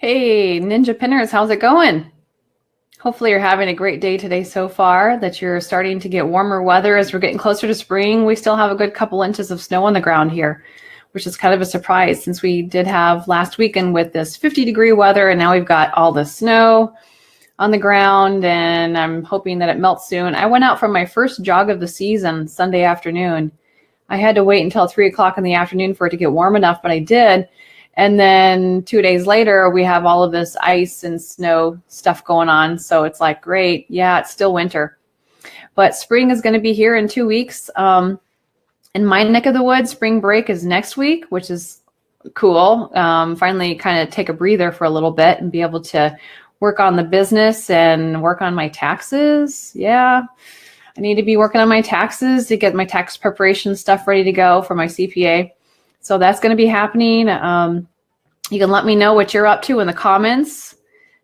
Hey, Ninja Pinners, how's it going? Hopefully you're having a great day today so far, that you're starting to get warmer weather as we're getting closer to spring. We still have a good couple inches of snow on the ground here, which is kind of a surprise since we did have last weekend with this 50-degree weather, and now we've got all the snow on the ground, and I'm hoping that it melts soon. I went out for my first jog of the season Sunday afternoon. I had to wait until 3 o'clock in the afternoon for it to get warm enough, but I did. And then 2 days later, we have all of this ice and snow stuff going on. So it's like, great. Yeah, it's still winter. But spring is going to be here in 2 weeks. In my neck of the woods, spring break is next week, which is cool. Finally kind of take a breather for a little bit and be able to work on the business and work on my taxes. Yeah, I need to be working on my taxes to get my tax preparation stuff ready to go for my CPA. So that's going to be happening. You can let me know what you're up to in the comments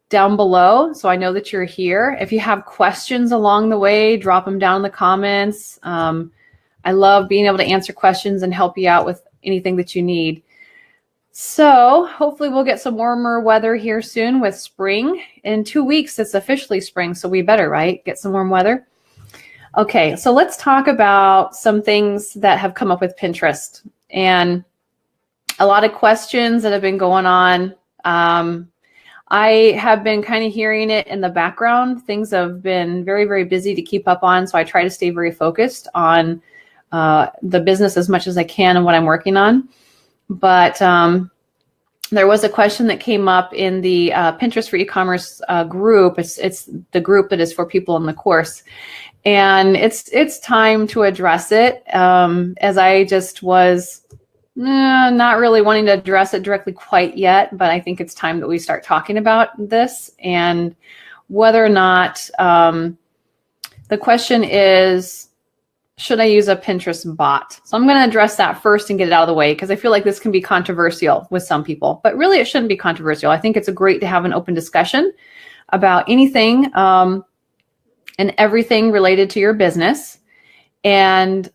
down below, so I know that you're here. If you have questions along the way, drop them down in the comments. I love being able to answer questions and help you out with anything that you need. So hopefully we'll get some warmer weather here soon with spring. In 2 weeks, it's officially spring, so we better, right, get some warm weather. Okay, so let's talk about some things that have come up with Pinterest. And a lot of questions that have been going on. I have been kind of hearing it in the background. Things have been very, very busy to keep up on. So I try to stay very focused on the business as much as I can and what I'm working on. But there was a question that came up in the Pinterest for e-commerce group. It's the group that is for people in the course. And it's time to address it, as I just was not really wanting to address it directly quite yet, but I think it's time that we start talking about this and whether or not the question is, should I use a Pinterest bot? So I'm going to address that first and get it out of the way because I feel like this can be controversial with some people, but really it shouldn't be controversial. I think it's great to have an open discussion about anything and everything related to your business. And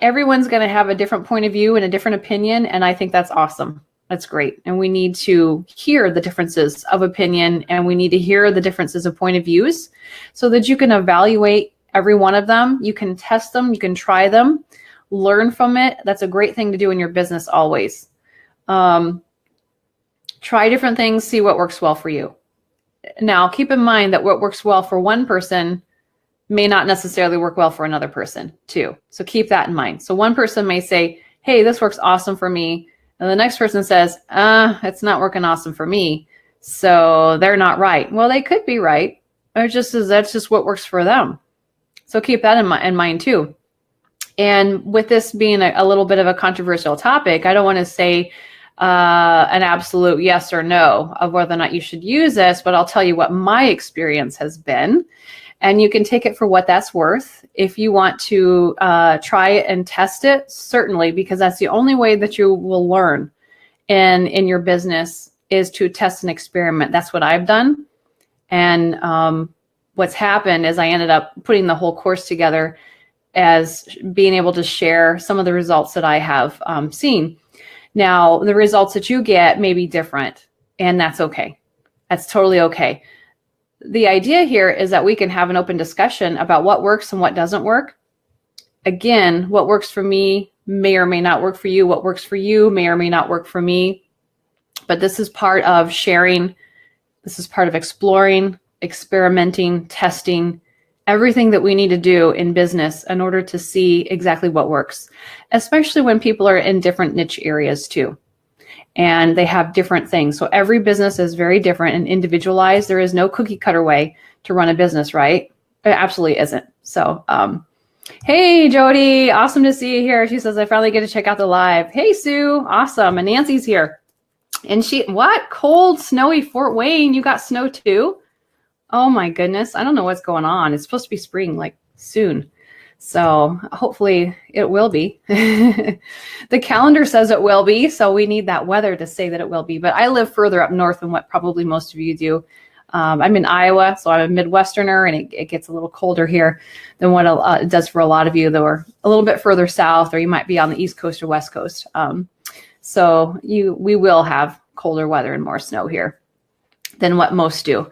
everyone's going to have a different point of view and a different opinion. And I think that's awesome. That's great. And we need to hear the differences of opinion, and we need to hear the differences of point of views so that you can evaluate every one of them. You can test them. You can try them, learn from it. That's a great thing to do in your business always. Try different things, see what works well for you. Now, keep in mind that what works well for one person may not necessarily work well for another person too. So keep that in mind. So one person may say, hey, this works awesome for me. And the next person says, it's not working awesome for me. So they're not right. Well, they could be right. Or that's just what works for them. So keep that in mind too. And with this being a little bit of a controversial topic, I don't want to say an absolute yes or no of whether or not you should use this, but I'll tell you what my experience has been. And you can take it for what that's worth. If you want to try it and test it, certainly, because that's the only way that you will learn in your business is to test and experiment. That's what I've done. And what's happened is I ended up putting the whole course together as being able to share some of the results that I have seen. Now, the results that you get may be different, and that's okay. That's totally okay. The idea here is that we can have an open discussion about what works and what doesn't work. Again, what works for me may or may not work for you. What works for you may or may not work for me. But this is part of sharing. This is part of exploring, experimenting, testing, everything that we need to do in business in order to see exactly what works, especially when people are in different niche areas too. And they have different things. So every business is very different and individualized. There is no cookie cutter way to run a business, right? It absolutely isn't. So, hey, Jodi, awesome to see you here. She says, I finally get to check out the live. Hey, Sue, awesome. And Nancy's here. And what? Cold, snowy Fort Wayne. You got snow too? Oh my goodness. I don't know what's going on. It's supposed to be spring like soon. So hopefully it will be. The calendar says it will be, so we need that weather to say that it will be. But I live further up north than what probably most of you do. I'm in Iowa, so I'm a Midwesterner, and it gets a little colder here than what it does for a lot of you that are a little bit further south, or you might be on the East Coast or West Coast. So we will have colder weather and more snow here. than what most do.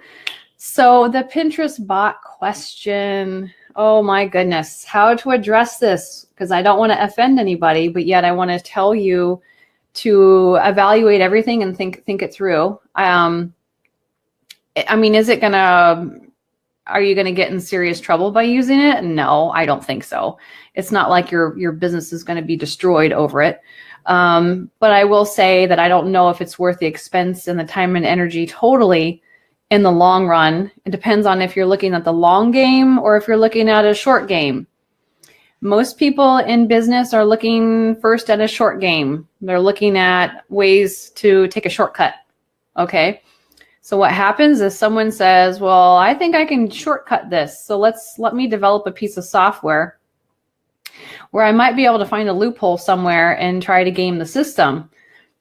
So the Pinterest bot question, oh my goodness, how to address this? Because I don't want to offend anybody, but yet I want to tell you to evaluate everything and think it through. I mean, are you going to get in serious trouble by using it? No, I don't think so. It's not like your business is going to be destroyed over it. But I will say that I don't know if it's worth the expense and the time and energy totally in the long run. It depends on if you're looking at the long game or if you're looking at a short game. Most people in business are looking first at a short game. They're looking at ways to take a shortcut. Okay. So what happens is someone says, well, I think I can shortcut this. So let me develop a piece of software where I might be able to find a loophole somewhere and try to game the system.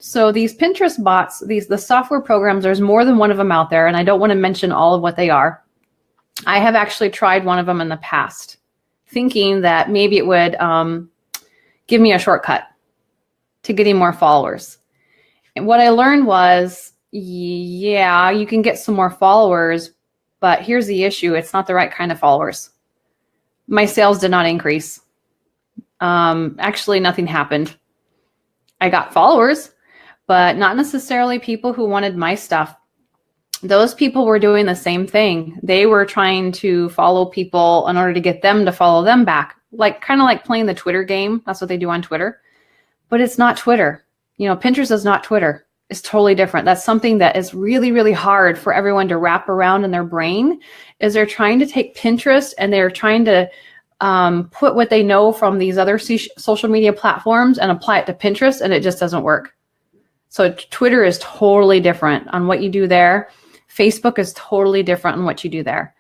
So these Pinterest bots, the software programs, there's more than one of them out there, and I don't want to mention all of what they are. I have actually tried one of them in the past, thinking that maybe it would give me a shortcut to getting more followers. And what I learned was, yeah, you can get some more followers, but here's the issue. It's not the right kind of followers. My sales did not increase. Actually, nothing happened. I got followers, but not necessarily people who wanted my stuff. Those people were doing the same thing. They were trying to follow people in order to get them to follow them back. Kind of like playing the Twitter game. That's what they do on Twitter. But it's not Twitter. Pinterest is not Twitter. It's totally different. That's something that is really, really hard for everyone to wrap around in their brain, is they're trying to take Pinterest and they're trying to put what they know from these other social media platforms and apply it to Pinterest, and it just doesn't work. So Twitter is totally different on what you do there. Facebook is totally different on what you do there.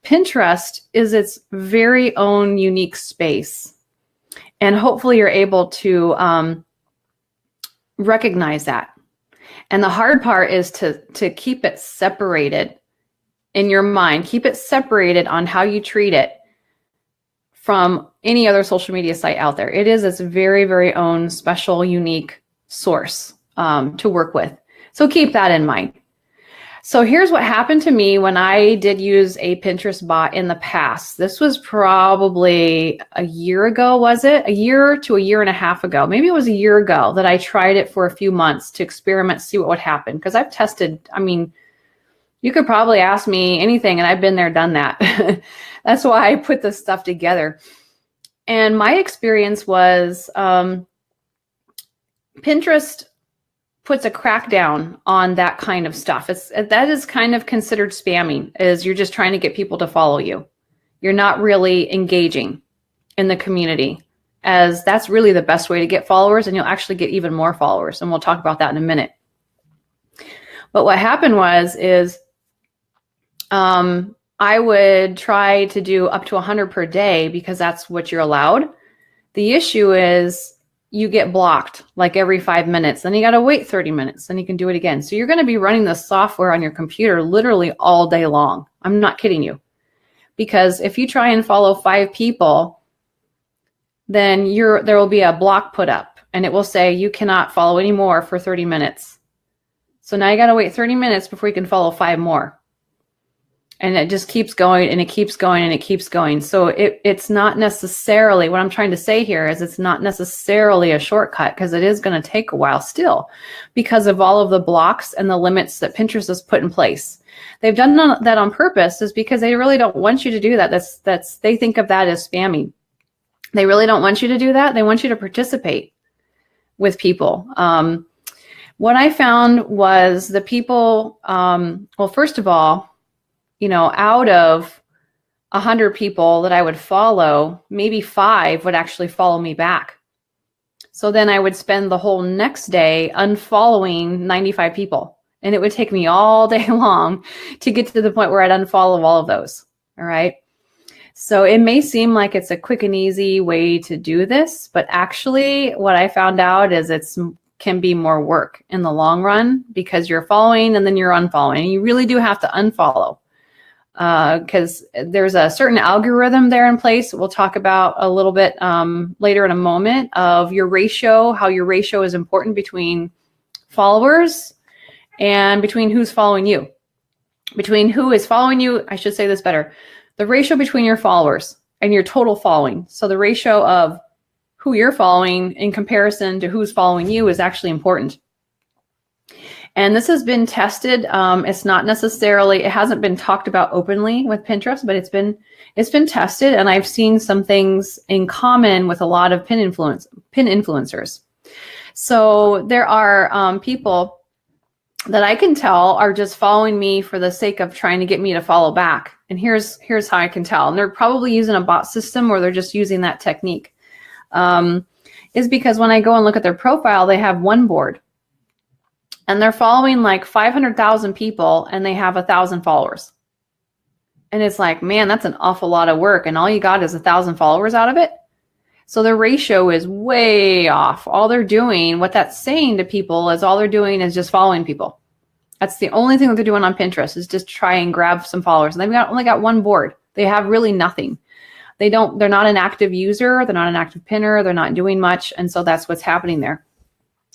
Pinterest is its very own unique space. And hopefully you're able to recognize that. And the hard part is to keep it separated in your mind. Keep it separated on how you treat it from any other social media site out there. It is its very, very own special, unique source to work with. So keep that in mind. So here's what happened to me when I did use a Pinterest bot in the past. This was probably a year ago, was it? A year to a year and a half ago. Maybe it was a year ago that I tried it for a few months to experiment, see what would happen. Because I've tested, you could probably ask me anything and I've been there, done that. That's why I put this stuff together. And my experience was Pinterest puts a crackdown on that kind of stuff. That is kind of considered spamming, is you're just trying to get people to follow you. You're not really engaging in the community, as that's really the best way to get followers, and you'll actually get even more followers. And we'll talk about that in a minute. But what happened is I would try to do up to 100 per day because that's what you're allowed. The issue is you get blocked like every 5 minutes. Then you got to wait 30 minutes. Then you can do it again. So you're going to be running the software on your computer literally all day long. I'm not kidding you. Because if you try and follow 5 people, then there will be a block put up and it will say you cannot follow any more for 30 minutes. So now you got to wait 30 minutes before you can follow 5 more. And it just keeps going and it keeps going and it keeps going. So it's not necessarily, what I'm trying to say here is it's not necessarily a shortcut, because it is going to take a while still because of all of the blocks and the limits that Pinterest has put in place. They've done that on purpose, is because they really don't want you to do that. They think of that as spamming. They really don't want you to do that. They want you to participate with people. What I found was the people, well, first of all, out of 100 people that I would follow, maybe 5 would actually follow me back. So then I would spend the whole next day unfollowing 95 people. And it would take me all day long to get to the point where I'd unfollow all of those. All right. So it may seem like it's a quick and easy way to do this, but actually what I found out is can be more work in the long run, because you're following and then you're unfollowing. And you really do have to unfollow. Because there's a certain algorithm there in place we'll talk about a little bit later in a moment, of your ratio, how your ratio is important between followers and between who's following you. between who is following you. I should say this better. The ratio between your followers and your total following. So the ratio of who you're following in comparison to who's following you is actually important. And this has been tested. It's not necessarily, it hasn't been talked about openly with Pinterest, but it's been tested, and I've seen some things in common with a lot of pin influencers. So there are people that I can tell are just following me for the sake of trying to get me to follow back. And here's how I can tell. And they're probably using a bot system, or they're just using that technique. Is because when I go and look at their profile, they have one board. And they're following like 500,000 people, and they have 1,000 followers. And it's like, man, that's an awful lot of work. And all you got is 1,000 followers out of it. So the ratio is way off. All they're doing, what that's saying to people is all they're doing is just following people. That's the only thing that they're doing on Pinterest, is just try and grab some followers. And they've only got one board. They have really nothing. They're not an active user. They're not an active pinner. They're not doing much. And so that's what's happening there.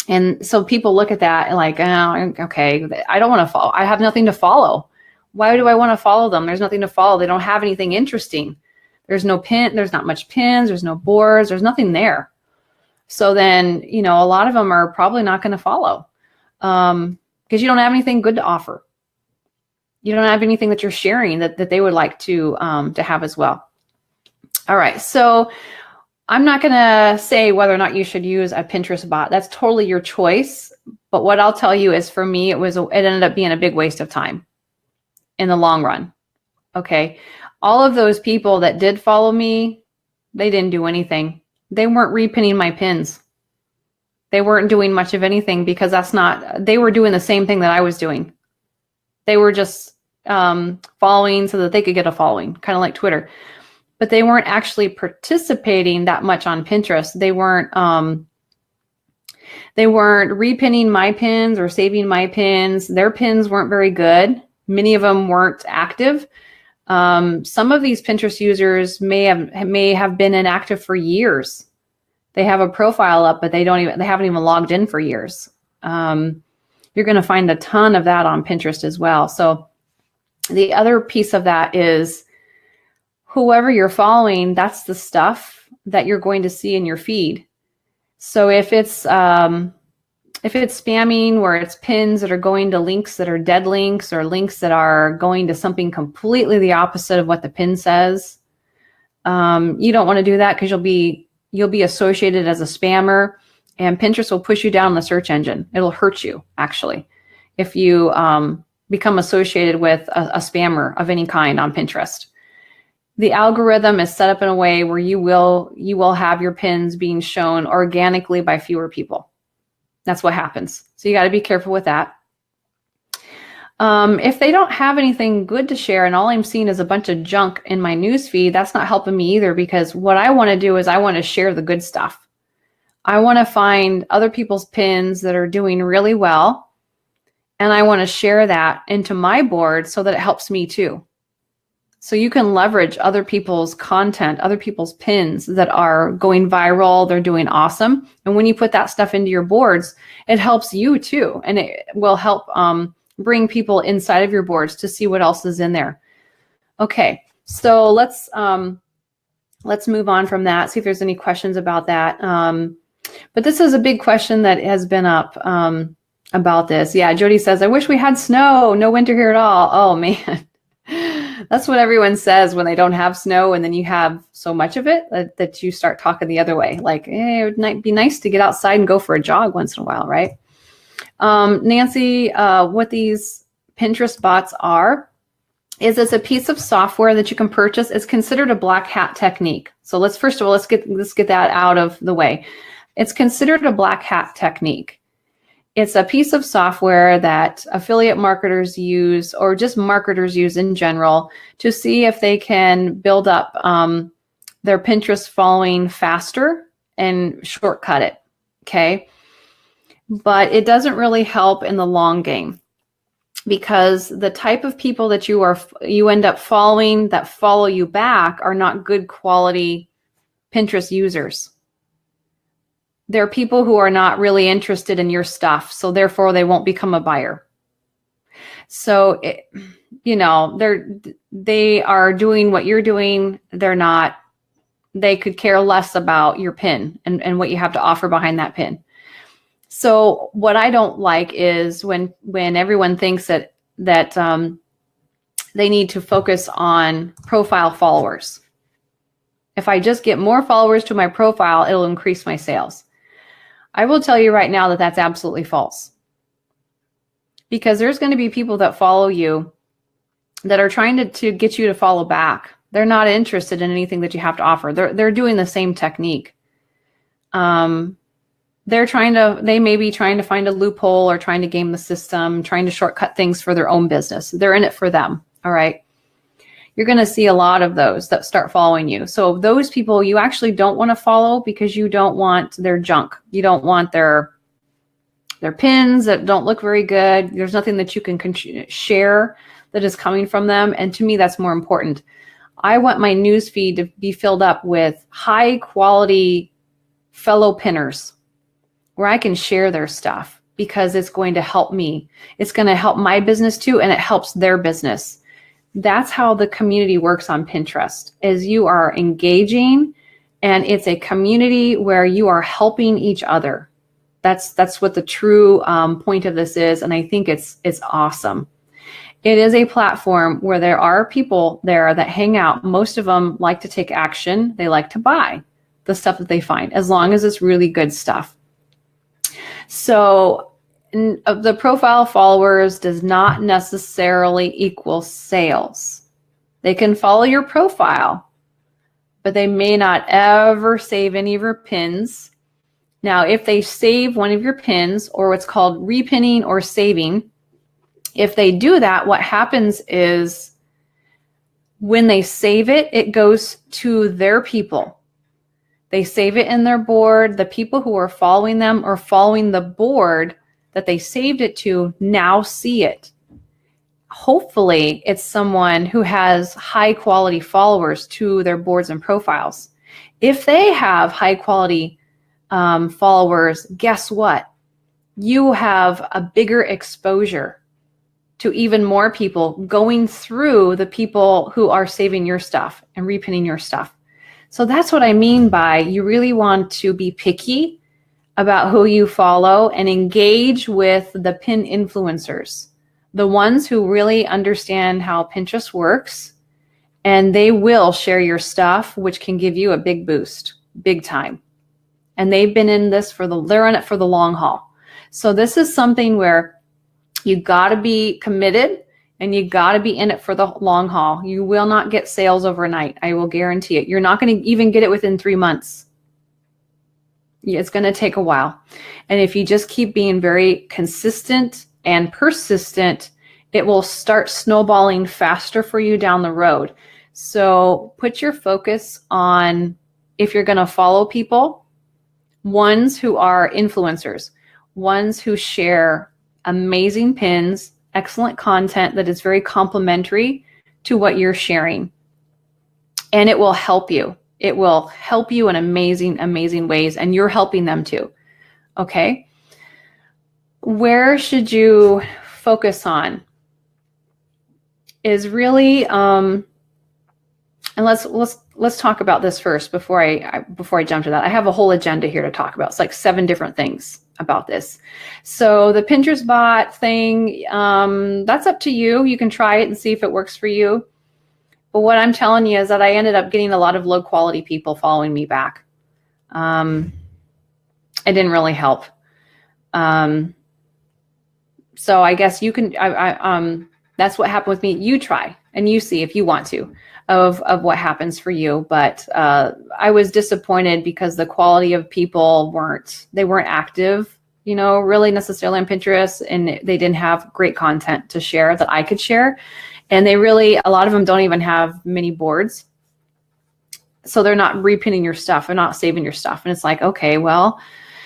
And so people look at that and like, oh, okay, I don't want to follow. I have nothing to follow. Why do I want to follow them? There's nothing to follow. They don't have anything interesting. There's no pin. There's not much pins. There's no boards. There's nothing there. So then, a lot of them are probably not going to follow because you don't have anything good to offer. You don't have anything that you're sharing that they would like to have as well. All right. So I'm not going to say whether or not you should use a Pinterest bot. That's totally your choice. But what I'll tell you is, for me, it ended up being a big waste of time in the long run. Okay. All of those people that did follow me, they didn't do anything. They weren't repinning my pins. They weren't doing much of anything, because they were doing the same thing that I was doing. They were just following so that they could get a following, kind of like Twitter. But they weren't actually participating that much on Pinterest. They weren't repinning my pins or saving my pins. Their pins weren't very good. Many of them weren't active. Some of these Pinterest users may have been inactive for years. They have a profile up, but they haven't even logged in for years. You're going to find a ton of that on Pinterest as well. So the other piece of that is, whoever you're following, that's the stuff that you're going to see in your feed. So if it's spamming, where it's pins that are going to links that are dead links, or links that are going to something completely the opposite of what the pin says, you don't want to do that, because you'll be associated as a spammer, and Pinterest will push you down the search engine. It'll hurt you, actually, if you become associated with a spammer of any kind on Pinterest. The algorithm is set up in a way where you will have your pins being shown organically by fewer people. That's what happens. So you got to be careful with that. If they don't have anything good to share, and all I'm seeing is a bunch of junk in my news feed, that's not helping me either, because what I want to do is I want to share the good stuff. I want to find other people's pins that are doing really well, and I want to share that into my board so that it helps me too. So you can leverage other people's content, other people's pins that are going viral. They're doing awesome. And when you put that stuff into your boards, it helps you too. And it will help bring people inside of your boards to see what else is in there. Okay, so let's move on from that, see if there's any questions about that. But this is a big question that has been up about this. Yeah, Jodi says, I wish we had snow. No winter here at all. Oh, man. That's what everyone says when they don't have snow, and then you have so much of it that you start talking the other way. Like, it would be nice to get outside and go for a jog once in a while, right? Nancy, what these Pinterest bots are is it's a piece of software that you can purchase. It's considered a black hat technique. So let's get that out of the way. It's considered a black hat technique. It's a piece of software that affiliate marketers use, or just marketers use in general, to see if they can build up their Pinterest following faster and shortcut it, okay? But it doesn't really help in the long game, because the type of people that you end up following that follow you back are not good quality Pinterest users. They're people who are not really interested in your stuff, so therefore they won't become a buyer. So, they are doing what you're doing. They could care less about your pin and what you have to offer behind that pin. So what I don't like is when everyone thinks that they need to focus on profile followers. If I just get more followers to my profile, it'll increase my sales. I will tell you right now that that's absolutely false. Because there's going to be people that follow you that are trying to get you to follow back. They're not interested in anything that you have to offer. They're doing the same technique. They may be trying to find a loophole or trying to game the system, trying to shortcut things for their own business. They're in it for them. All right. You're going to see a lot of those that start following you. So those people you actually don't want to follow because you don't want their junk. You don't want their pins that don't look very good. There's nothing that you can share that is coming from them. And to me, that's more important. I want my news feed to be filled up with high quality fellow pinners where I can share their stuff because it's going to help me. It's going to help my business too, and it helps their business. That's how the community works on Pinterest, is you are engaging and it's a community where you are helping each other. That's what the true point of this is. And I think it's awesome. It is a platform where there are people there that hang out. Most of them like to take action. They like to buy the stuff that they find, as long as it's really good stuff. So the profile followers does not necessarily equal sales. They can follow your profile, but they may not ever save any of your pins. Now, if they save one of your pins, or what's called repinning or saving, if they do that, what happens is when they save it, it goes to their people. They save it in their board. The people who are following them or following the board that they saved it to now see it. Hopefully, it's someone who has high quality followers to their boards and profiles. If they have high quality followers, guess what? You have a bigger exposure to even more people going through the people who are saving your stuff and repinning your stuff. So that's what I mean by you really want to be picky about who you follow and engage with the pin influencers, the ones who really understand how Pinterest works, and they will share your stuff, which can give you a big boost, big time. And they've been in this they're in it for the long haul. So this is something where you got to be committed and you got to be in it for the long haul. You will not get sales overnight. I will guarantee it. You're not going to even get it within 3 months. It's going to take a while. And if you just keep being very consistent and persistent, it will start snowballing faster for you down the road. So put your focus on, if you're going to follow people, ones who are influencers, ones who share amazing pins, excellent content that is very complementary to what you're sharing. And it will help you. It will help you in amazing, amazing ways, and you're helping them too. Okay? Where should you focus on is really, and let's talk about this first before I jump to that. I have a whole agenda here to talk about. It's like 7 different things about this. So the Pinterest bot thing, that's up to you. You can try it and see if it works for you. But what I'm telling you is that I ended up getting a lot of low quality people following me back. It didn't really help. So I guess you can, that's what happened with me. You try and you see if you want to of what happens for you. But I was disappointed because the quality of people weren't active, really necessarily on Pinterest, and they didn't have great content to share that I could share. And a lot of them don't even have mini boards. So they're not repinning your stuff. They're not saving your stuff. And it's like, okay, well,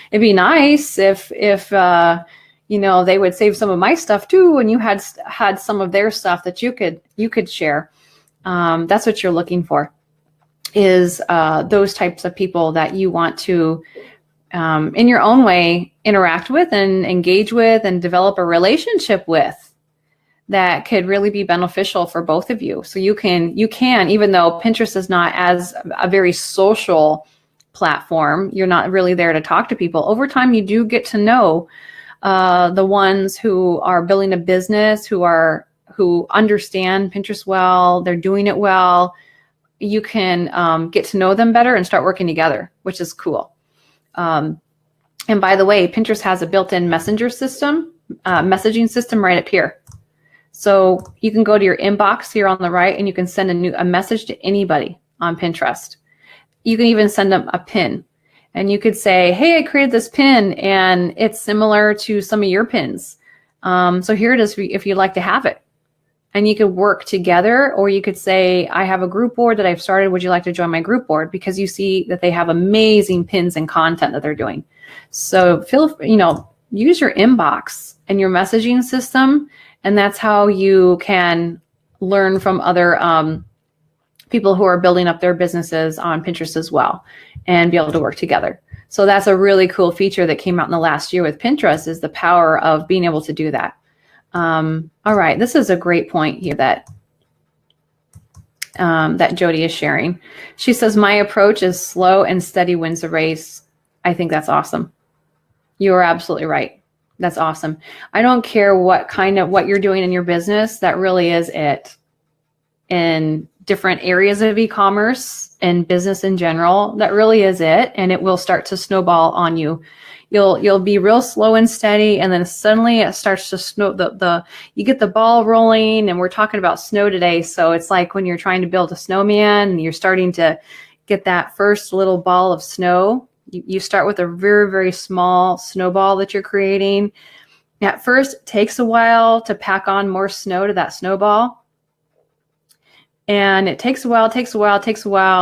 it'd be nice if they would save some of my stuff too, and you had some of their stuff that you could share. That's what you're looking for, is those types of people that you want to, in your own way, interact with and engage with and develop a relationship with. that could really be beneficial for both of you. So you can, even though Pinterest is not as a very social platform, you're not really there to talk to people. Over time, you do get to know the ones who are building a business, who understand Pinterest well, they're doing it well. You can get to know them better and start working together, which is cool. And by the way, Pinterest has a built-in messaging system right up here. So you can go to your inbox here on the right, and you can send a message to anybody on Pinterest. You can even send them a pin, and you could say, hey, I created this pin and it's similar to some of your pins. So here it is if you'd like to have it. And you could work together, or you could say, I have a group board that I've started. Would you like to join my group board? Because you see that they have amazing pins and content that they're doing. So use your inbox and your messaging system. And that's how you can learn from other people who are building up their businesses on Pinterest as well, and be able to work together. So that's a really cool feature that came out in the last year with Pinterest, is the power of being able to do that. All right, this is a great point here that Jodi is sharing. She says, my approach is slow and steady wins the race. I think that's awesome. You are absolutely right. That's awesome. I don't care what you're doing in your business. That really is it. In different areas of e-commerce and business in general, that really is it. And it will start to snowball on you. You'll be real slow and steady, and then suddenly it starts to snow. You get the ball rolling, and we're talking about snow today. So it's like when you're trying to build a snowman and you're starting to get that first little ball of snow. You start with a very, very small snowball that you're creating. At first, it takes a while to pack on more snow to that snowball. And it takes a while.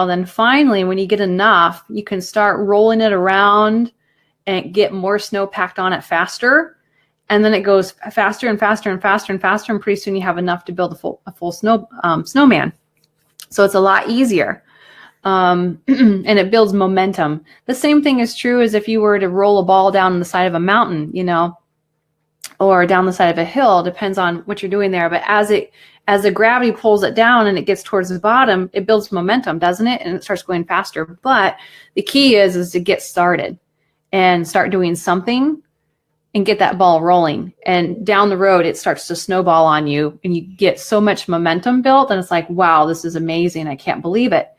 Then finally, when you get enough, you can start rolling it around and get more snow packed on it faster. And then it goes faster and faster and faster and faster. And pretty soon you have enough to build a full snowman. So it's a lot easier. And it builds momentum. The same thing is true as if you were to roll a ball down the side of a mountain, or down the side of a hill. Depends on what you're doing there. But as the gravity pulls it down and it gets towards the bottom, it builds momentum, doesn't it? And it starts going faster. But the key is to get started and start doing something and get that ball rolling. And down the road, it starts to snowball on you, and you get so much momentum built. And it's like, wow, this is amazing. I can't believe it.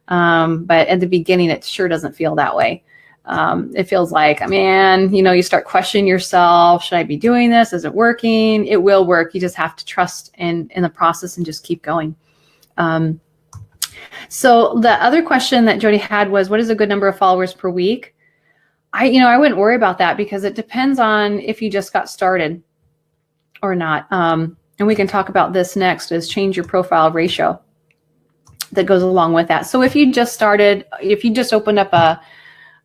But at the beginning, it sure doesn't feel that way. It feels like, man, you start questioning yourself. Should I be doing this? Is it working? It will work. You just have to trust in the process and just keep going. So the other question that Jodi had was, what is a good number of followers per week? I wouldn't worry about that, because it depends on if you just got started or not. And we can talk about this next, is change your profile ratio that goes along with that. So if you just opened up a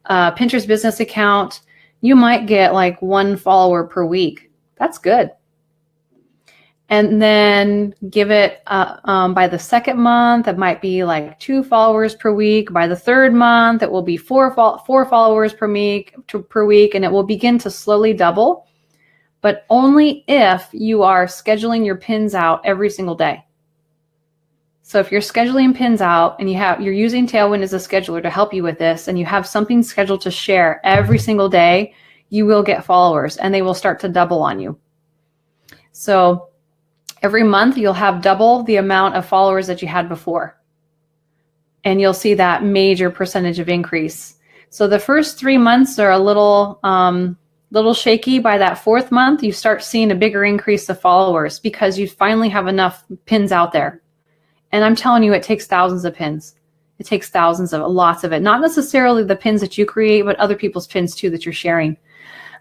Pinterest business account, you might get like 1 follower per week. That's good. And then give it by the second month, it might be like 2 followers per week. By the third month, it will be 4 followers per week, and it will begin to slowly double, but only if you are scheduling your pins out every single day. So if you're scheduling pins out and you're using Tailwind as a scheduler to help you with this, and you have something scheduled to share every single day, you will get followers, and they will start to double on you. So every month you'll have double the amount of followers that you had before, and you'll see that major percentage of increase. So the first 3 months are a little shaky. By that 4th month, you start seeing a bigger increase of followers, because you finally have enough pins out there. And I'm telling you, it takes thousands of pins. It takes lots of it. Not necessarily the pins that you create, but other people's pins too that you're sharing.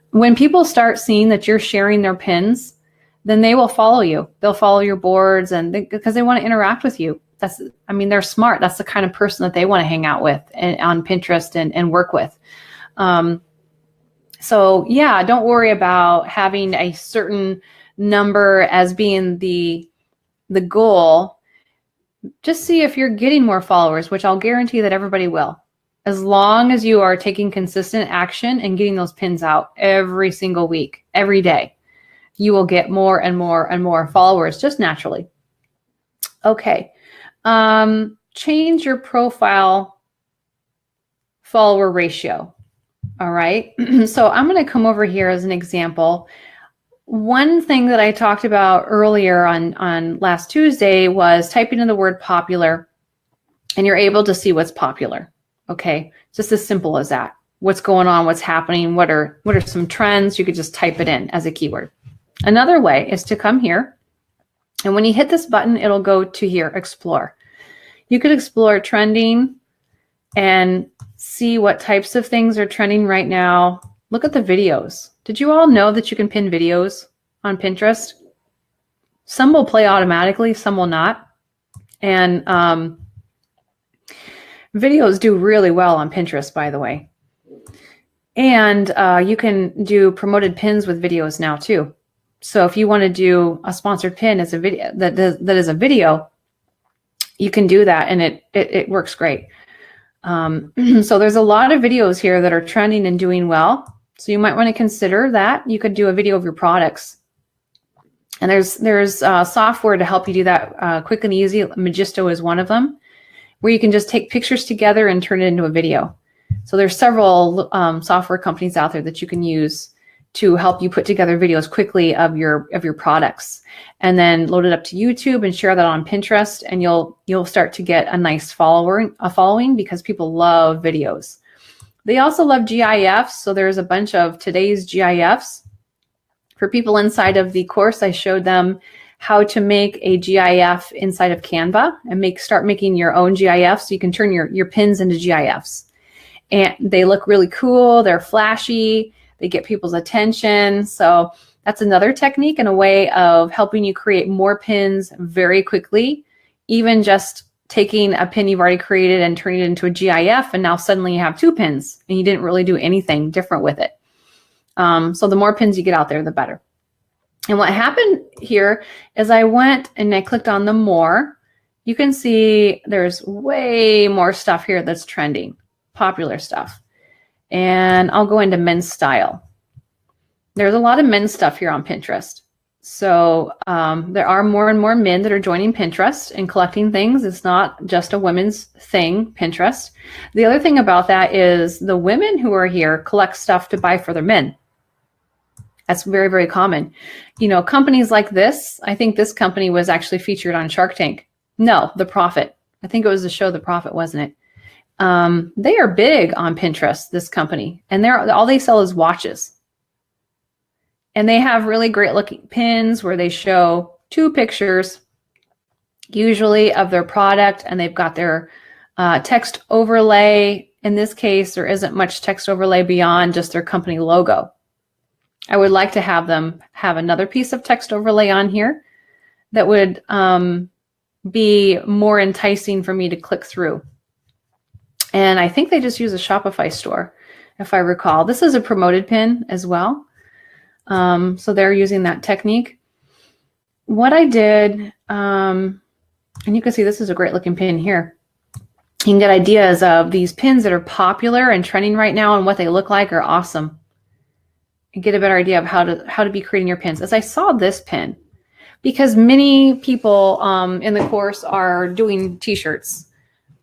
When people start seeing that you're sharing their pins, then they will follow you. They'll follow your boards, because they want to interact with you. They're smart. That's the kind of person that they want to hang out with on Pinterest and work with. So yeah, don't worry about having a certain number as being the goal. Just see if you're getting more followers, which I'll guarantee that everybody will, as long as you are taking consistent action and getting those pins out every single week, every day. you will get more and more and more followers just naturally. Okay. Change your profile follower ratio. All right. So I'm going to come over here as an example. One thing that I talked about earlier on last Tuesday was typing in the word popular, and you're able to see what's popular. Okay. Just as simple as that. What's going on, what's happening, what are some trends? You could just type it in as a keyword. Another way is to come here, and when you hit this button, it'll go to here, explore. You could explore trending and see what types of things are trending right now. Look at the videos. Did you all know that you can pin videos on Pinterest? Some will play automatically, some will not. And videos do really well on Pinterest, by the way. And you can do promoted pins with videos now too. So if you want to do a sponsored pin as a video that is a video, you can do that, and it works great. So there's a lot of videos here that are trending and doing well. So you might want to consider that. You could do a video of your products. And there's software to help you do that quick and easy. Magisto is one of them, where you can just take pictures together and turn it into a video. So there's several software companies out there that you can use to help you put together videos quickly of your products, and then load it up to YouTube and share that on Pinterest, and you'll start to get a nice following because people love videos. They also love GIFs, so there's a bunch of today's GIFs. For people inside of the course, I showed them how to make a GIF inside of Canva and start making your own GIFs, so you can turn your pins into GIFs. And they look really cool, they're flashy, they get people's attention. So that's another technique and a way of helping you create more pins very quickly, even just taking a pin you've already created and turning it into a GIF, and now suddenly you have 2 pins and you didn't really do anything different with it. So the more pins you get out there, the better. And what happened here is I went and I clicked on the more. You can see there's way more stuff here that's trending, popular stuff. And I'll go into men's style. There's a lot of men's stuff here on Pinterest. So there are more and more men that are joining Pinterest and collecting things. It's not just a women's thing, Pinterest. The other thing about that is the women who are here collect stuff to buy for their men. That's very, very common. You know, companies like this, I think this company was actually featured on Shark Tank. No, The Profit. I think it was the show The Profit, wasn't it? They are big on Pinterest, this company, and all they sell is watches. And they have really great looking pins where they show 2 pictures, usually of their product, and they've got their text overlay. In this case, there isn't much text overlay beyond just their company logo. I would like to have them have another piece of text overlay on here that would be more enticing for me to click through. And I think they just use a Shopify store, if I recall. This is a promoted pin as well. So they're using that technique. What I did, and you can see this is a great looking pin here. You can get ideas of these pins that are popular and trending right now, and what they look like are awesome. And get a better idea of how to be creating your pins. As I saw this pin, because many people in the course are doing t-shirts.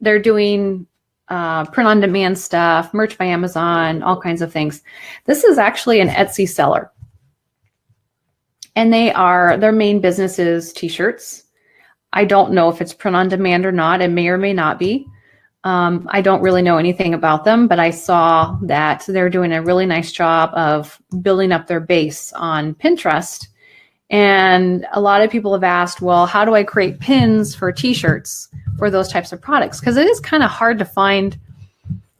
They're doing print-on-demand stuff, merch by Amazon, all kinds of things. This is actually an Etsy seller. And their main business is t-shirts. I don't know if it's print-on-demand or not. It may or may not be. I don't really know anything about them, but I saw that they're doing a really nice job of building up their base on Pinterest. And a lot of people have asked, well, how do I create pins for t-shirts for those types of products? Because it is kind of hard to find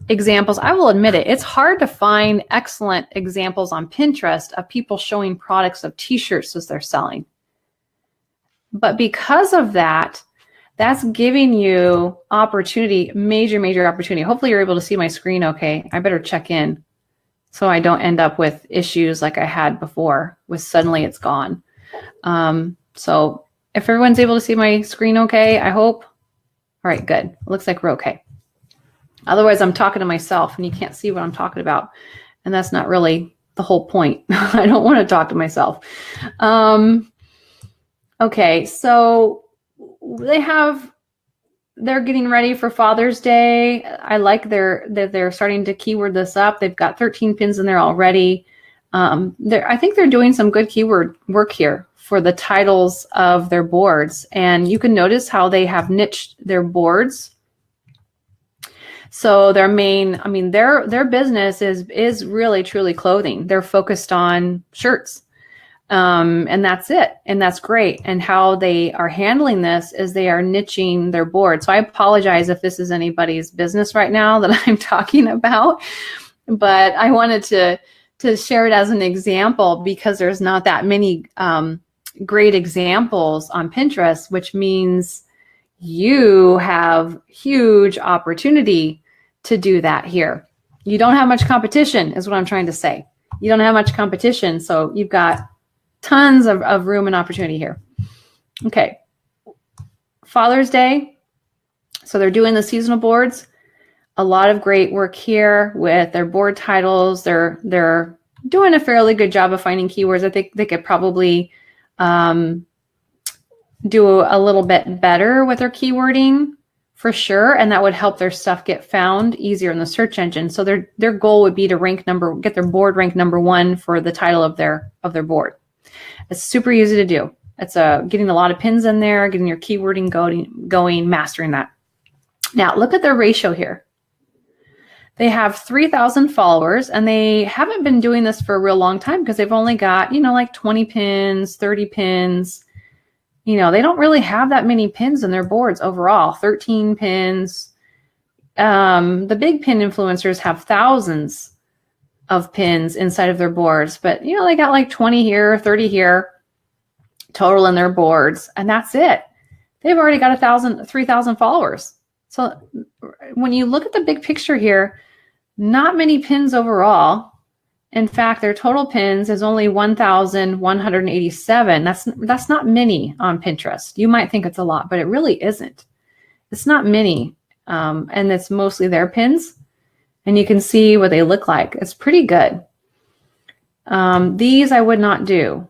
examples. I will admit it. It's hard to find excellent examples on Pinterest of people showing products of t-shirts as they're selling. But because of that, that's giving you opportunity, major opportunity. Hopefully you're able to see my screen okay. I better check in so I don't end up with issues like I had before with suddenly it's gone. So if everyone's able to see my screen okay, I hope. All right, good. It looks like we're okay. Otherwise, I'm talking to myself and you can't see what I'm talking about. And that's not really the whole point. I don't want to talk to myself. Okay, so they're getting ready for Father's Day. I like they're starting to keyword this up. They've got 13 pins in there already. I think they're doing some good keyword work here for the titles of their boards. And you can notice how they have niched their boards. So their business is really truly clothing. They're focused on shirts. And that's it. And that's great. And how they are handling this is they are niching their board. So I apologize if this is anybody's business right now that I'm talking about, but I wanted to share it as an example because there's not that many great examples on Pinterest, which means you have huge opportunity to do that here. You don't have much competition is what I'm trying to say. You don't have much competition. So you've got tons of room and opportunity here. Okay. Father's Day. So they're doing the seasonal boards. A lot of great work here with their board titles. They're doing a fairly good job of finding keywords. I think they could probably do a little bit better with their keywording for sure. And that would help their stuff get found easier in the search engine. So their goal would be to get their board ranked #1 for the title of their board. It's super easy to do. It's getting a lot of pins in there, getting your keywording going, mastering that. Now look at their ratio here. They have 3,000 followers and they haven't been doing this for a real long time because they've only got, like 20 pins, 30 pins. They don't really have that many pins in their boards overall, 13 pins. The big pin influencers have thousands of pins inside of their boards, but they got like 20 here, 30 here total in their boards, and that's it. They've already got 3,000 followers. So when you look at the big picture here, not many pins overall. In fact, their total pins is only 1,187. That's not many on Pinterest. You might think it's a lot, but it really isn't. It's not many, and it's mostly their pins. And you can see what they look like. It's pretty good. These I would not do.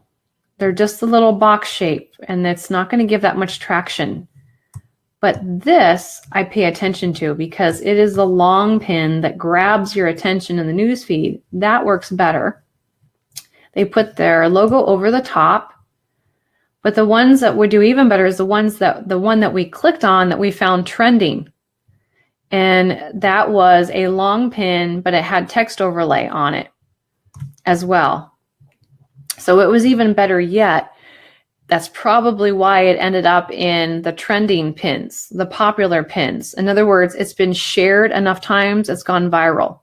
They're just a little box shape, and it's not going to give that much traction. But this I pay attention to because it is the long pin that grabs your attention in the newsfeed. That works better. They put their logo over the top. But the ones that would do even better is the one that we clicked on that we found trending. And that was a long pin, but it had text overlay on it as well. So it was even better yet. That's probably why it ended up in the trending pins, the popular pins. In other words, it's been shared enough times, it's gone viral,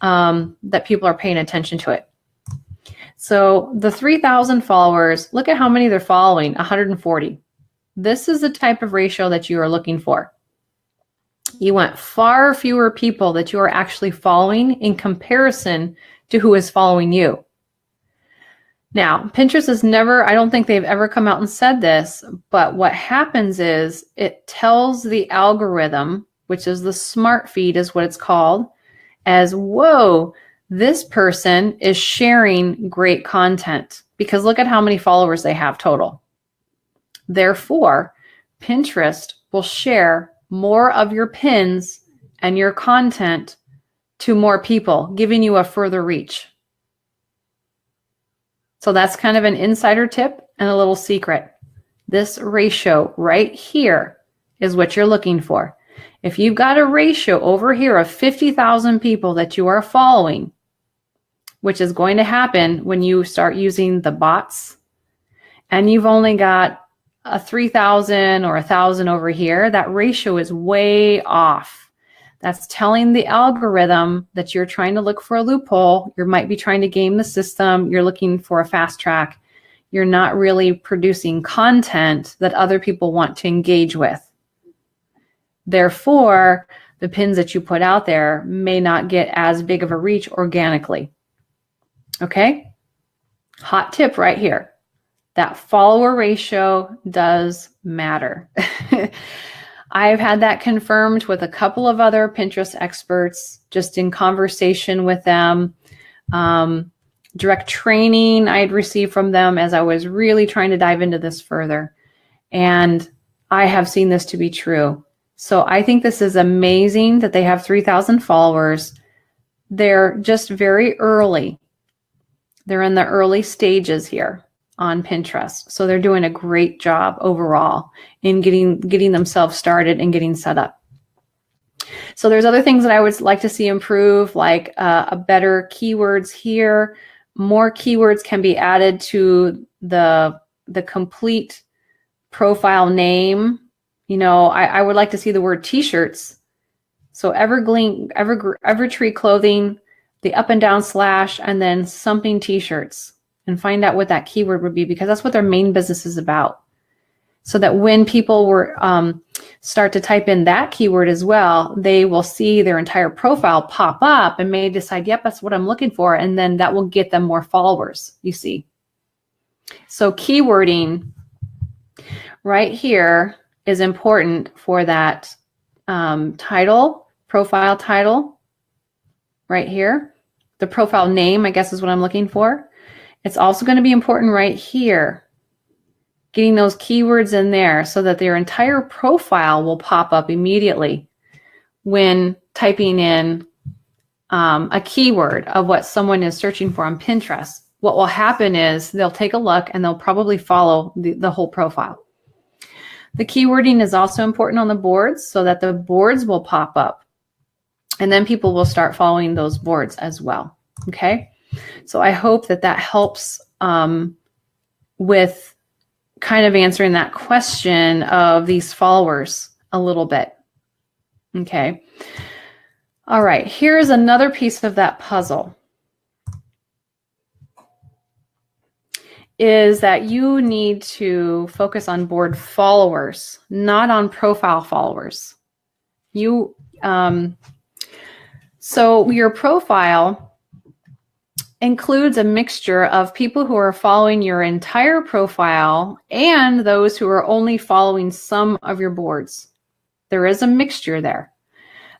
that people are paying attention to it. So the 3,000 followers, look at how many they're following, 140. This is the type of ratio that you are looking for. You want far fewer people that you are actually following in comparison to who is following you. Now, Pinterest I don't think they've ever come out and said this, but what happens is it tells the algorithm, which is the smart feed is what it's called, as, whoa, this person is sharing great content because look at how many followers they have total. Therefore, Pinterest will share more of your pins and your content to more people, giving you a further reach. So that's kind of an insider tip and a little secret. This ratio right here is what you're looking for. If you've got a ratio over here of 50,000 people that you are following, which is going to happen when you start using the bots, and you've only got a 3,000 or 1,000 over here, that ratio is way off. That's telling the algorithm that you're trying to look for a loophole. You might be trying to game the system. You're looking for a fast track. You're not really producing content that other people want to engage with. Therefore, the pins that you put out there may not get as big of a reach organically. Okay? Hot tip right here. That follower ratio does matter. I've had that confirmed with a couple of other Pinterest experts just in conversation with them. direct training I had received from them as I was really trying to dive into this further. And I have seen this to be true. So I think this is amazing that they have 3,000 followers. They're just very early. They're in the early stages here on Pinterest. So they're doing a great job overall in getting themselves started and getting set up. So there's other things that I would like to see improve, like a better keywords here. More keywords can be added to the complete profile name. You know, I would like to see the word t-shirts. So Evertree clothing, the up and down slash, and then something t-shirts, and find out what that keyword would be, because that's what their main business is about. So that when people were start to type in that keyword as well, they will see their entire profile pop up and may decide, yep, that's what I'm looking for. And then that will get them more followers, you see. So keywording right here is important for that title, profile title right here. The profile name, I guess, is what I'm looking for. It's also going to be important right here, getting those keywords in there so that their entire profile will pop up immediately when typing in a keyword of what someone is searching for on Pinterest. What will happen is they'll take a look and they'll probably follow the whole profile. The keywording is also important on the boards so that the boards will pop up, and then people will start following those boards as well. Okay, so I hope that that helps with kind of answering that question of these followers a little bit. Okay, all right, here's another piece of that puzzle. Is that you need to focus on board followers, not on profile followers. So your profile includes a mixture of people who are following your entire profile and those who are only following some of your boards. There is a mixture there.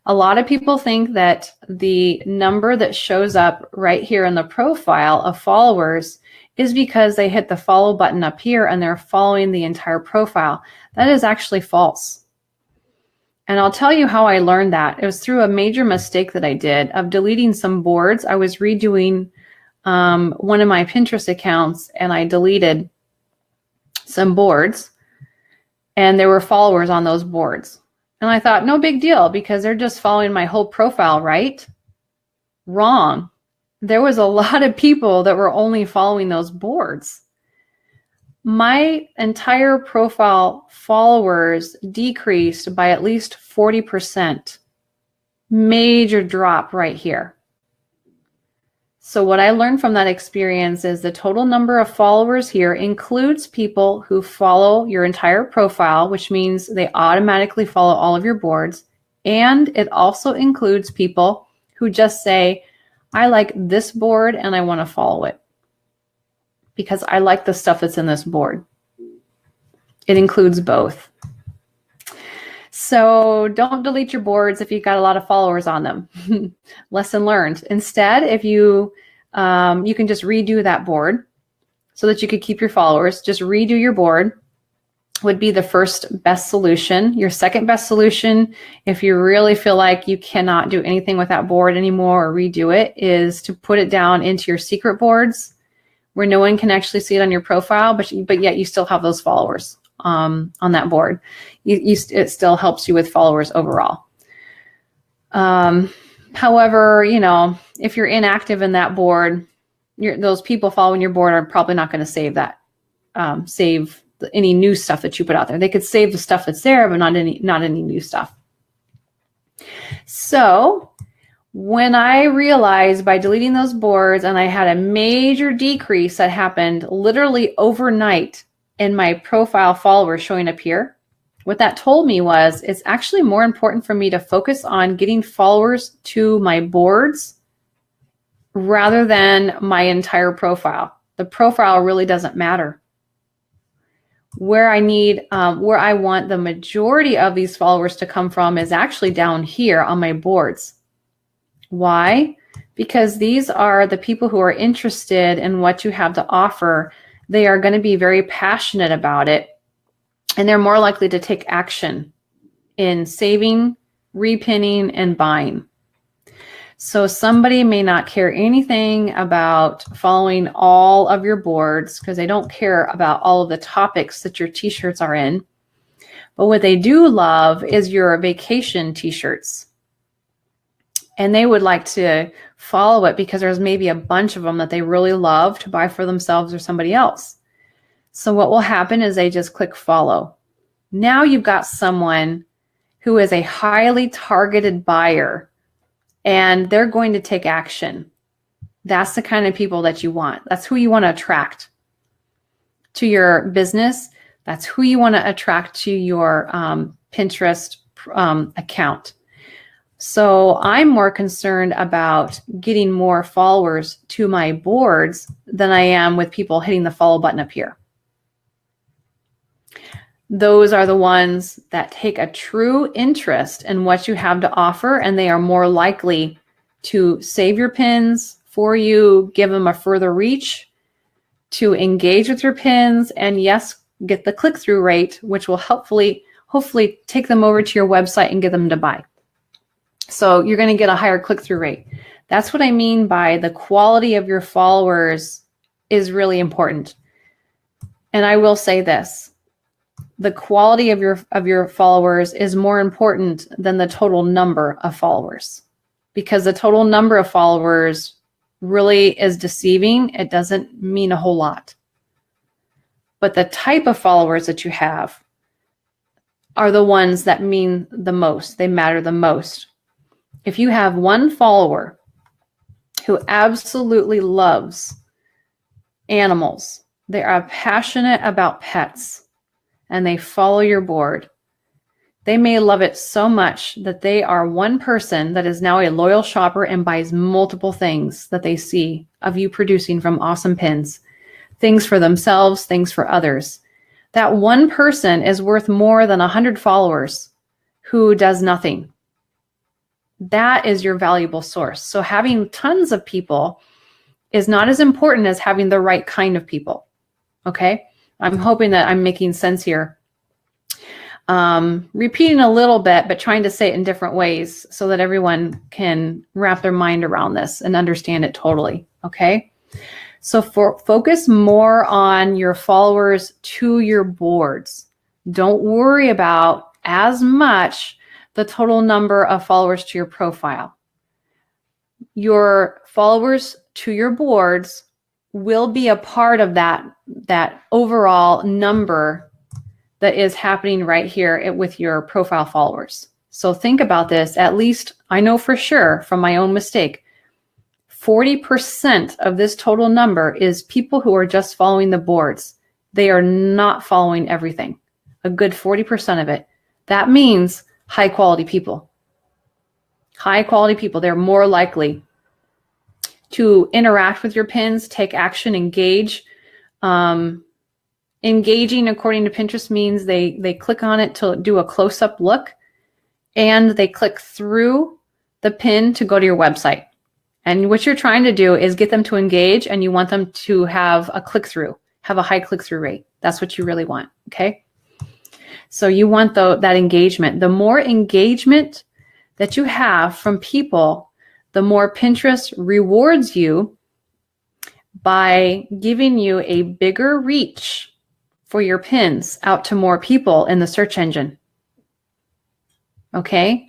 A lot of people think that the number that shows up right here in the profile of followers is because they hit the follow button up here and they're following the entire profile. That is actually false. And I'll tell you how I learned that. It was through a major mistake that I did of deleting some boards. I was redoing one of my Pinterest accounts and I deleted some boards and there were followers on those boards. And I thought, no big deal because they're just following my whole profile, right? Wrong. There was a lot of people that were only following those boards. My entire profile followers decreased by at least 40%. Major drop right here. So what I learned from that experience is the total number of followers here includes people who follow your entire profile, which means they automatically follow all of your boards. And it also includes people who just say, I like this board and I want to follow it because I like the stuff that's in this board. It includes both. So don't delete your boards if you've got a lot of followers on them. Lesson learned. Instead, if you can just redo that board so that you could keep your followers. Just redo your board would be the first best solution. Your second best solution, if you really feel like you cannot do anything with that board anymore or redo it, is to put it down into your secret boards where no one can actually see it on your profile, but yet you still have those followers on that board. It still helps you with followers overall. However, you know, if you're inactive in that board, those people following your board are probably not going to save that, save any new stuff that you put out there. They could save the stuff that's there, but not any new stuff. So when I realized by deleting those boards, and I had a major decrease that happened literally overnight in my profile followers showing up here, what that told me was it's actually more important for me to focus on getting followers to my boards rather than my entire profile. The profile really doesn't matter. Where I want the majority of these followers to come from is actually down here on my boards. Why? because these are the people who are interested in what you have to offer. They are going to be very passionate about it, and they're more likely to take action in saving, repinning, and buying. So somebody may not care anything about following all of your boards because they don't care about all of the topics that your t-shirts are in. But what they do love is your vacation t-shirts. And they would like to follow it because there's maybe a bunch of them that they really love to buy for themselves or somebody else. So what will happen is they just click follow. Now you've got someone who is a highly targeted buyer, and they're going to take action. That's the kind of people that you want. That's who you want to attract to your business. That's who you want to attract to your Pinterest account. So I'm more concerned about getting more followers to my boards than I am with people hitting the follow button up here. Those are the ones that take a true interest in what you have to offer, and they are more likely to save your pins for you, give them a further reach, to engage with your pins, and yes, get the click-through rate, which will hopefully take them over to your website and get them to buy. So you're going to get a higher click-through rate. That's what I mean by the quality of your followers is really important. And I will say this. The quality of your followers is more important than the total number of followers, because the total number of followers really is deceiving. It doesn't mean a whole lot. But the type of followers that you have are the ones that mean the most. They matter the most. If you have one follower who absolutely loves animals, they are passionate about pets, and they follow your board, they may love it so much that they are one person that is now a loyal shopper and buys multiple things that they see of you producing from awesome pins, things for themselves, things for others. That one person is worth more than 100 followers who does nothing. That is your valuable source. So having tons of people is not as important as having the right kind of people. Okay? I'm hoping that I'm making sense here. Repeating a little bit, but trying to say it in different ways so that everyone can wrap their mind around this and understand it totally. Okay? So focus more on your followers to your boards. Don't worry about as much the total number of followers to your profile. Your followers to your boards will be a part of that overall number that is happening right here with your profile followers. So think about this. At least I know for sure from my own mistake, 40% of this total number is people who are just following the boards. They are not following everything. A good 40% of it. That means high quality people. High quality people. They're more likely to interact with your pins, take action, engage. Engaging, according to Pinterest, means they click on it to do a close-up look, and they click through the pin to go to your website. And what you're trying to do is get them to engage, and you want them to have a click-through, have a high click-through rate. That's what you really want, okay? So you want that engagement. The more engagement that you have from people, the more Pinterest rewards you by giving you a bigger reach for your pins out to more people in the search engine. Okay?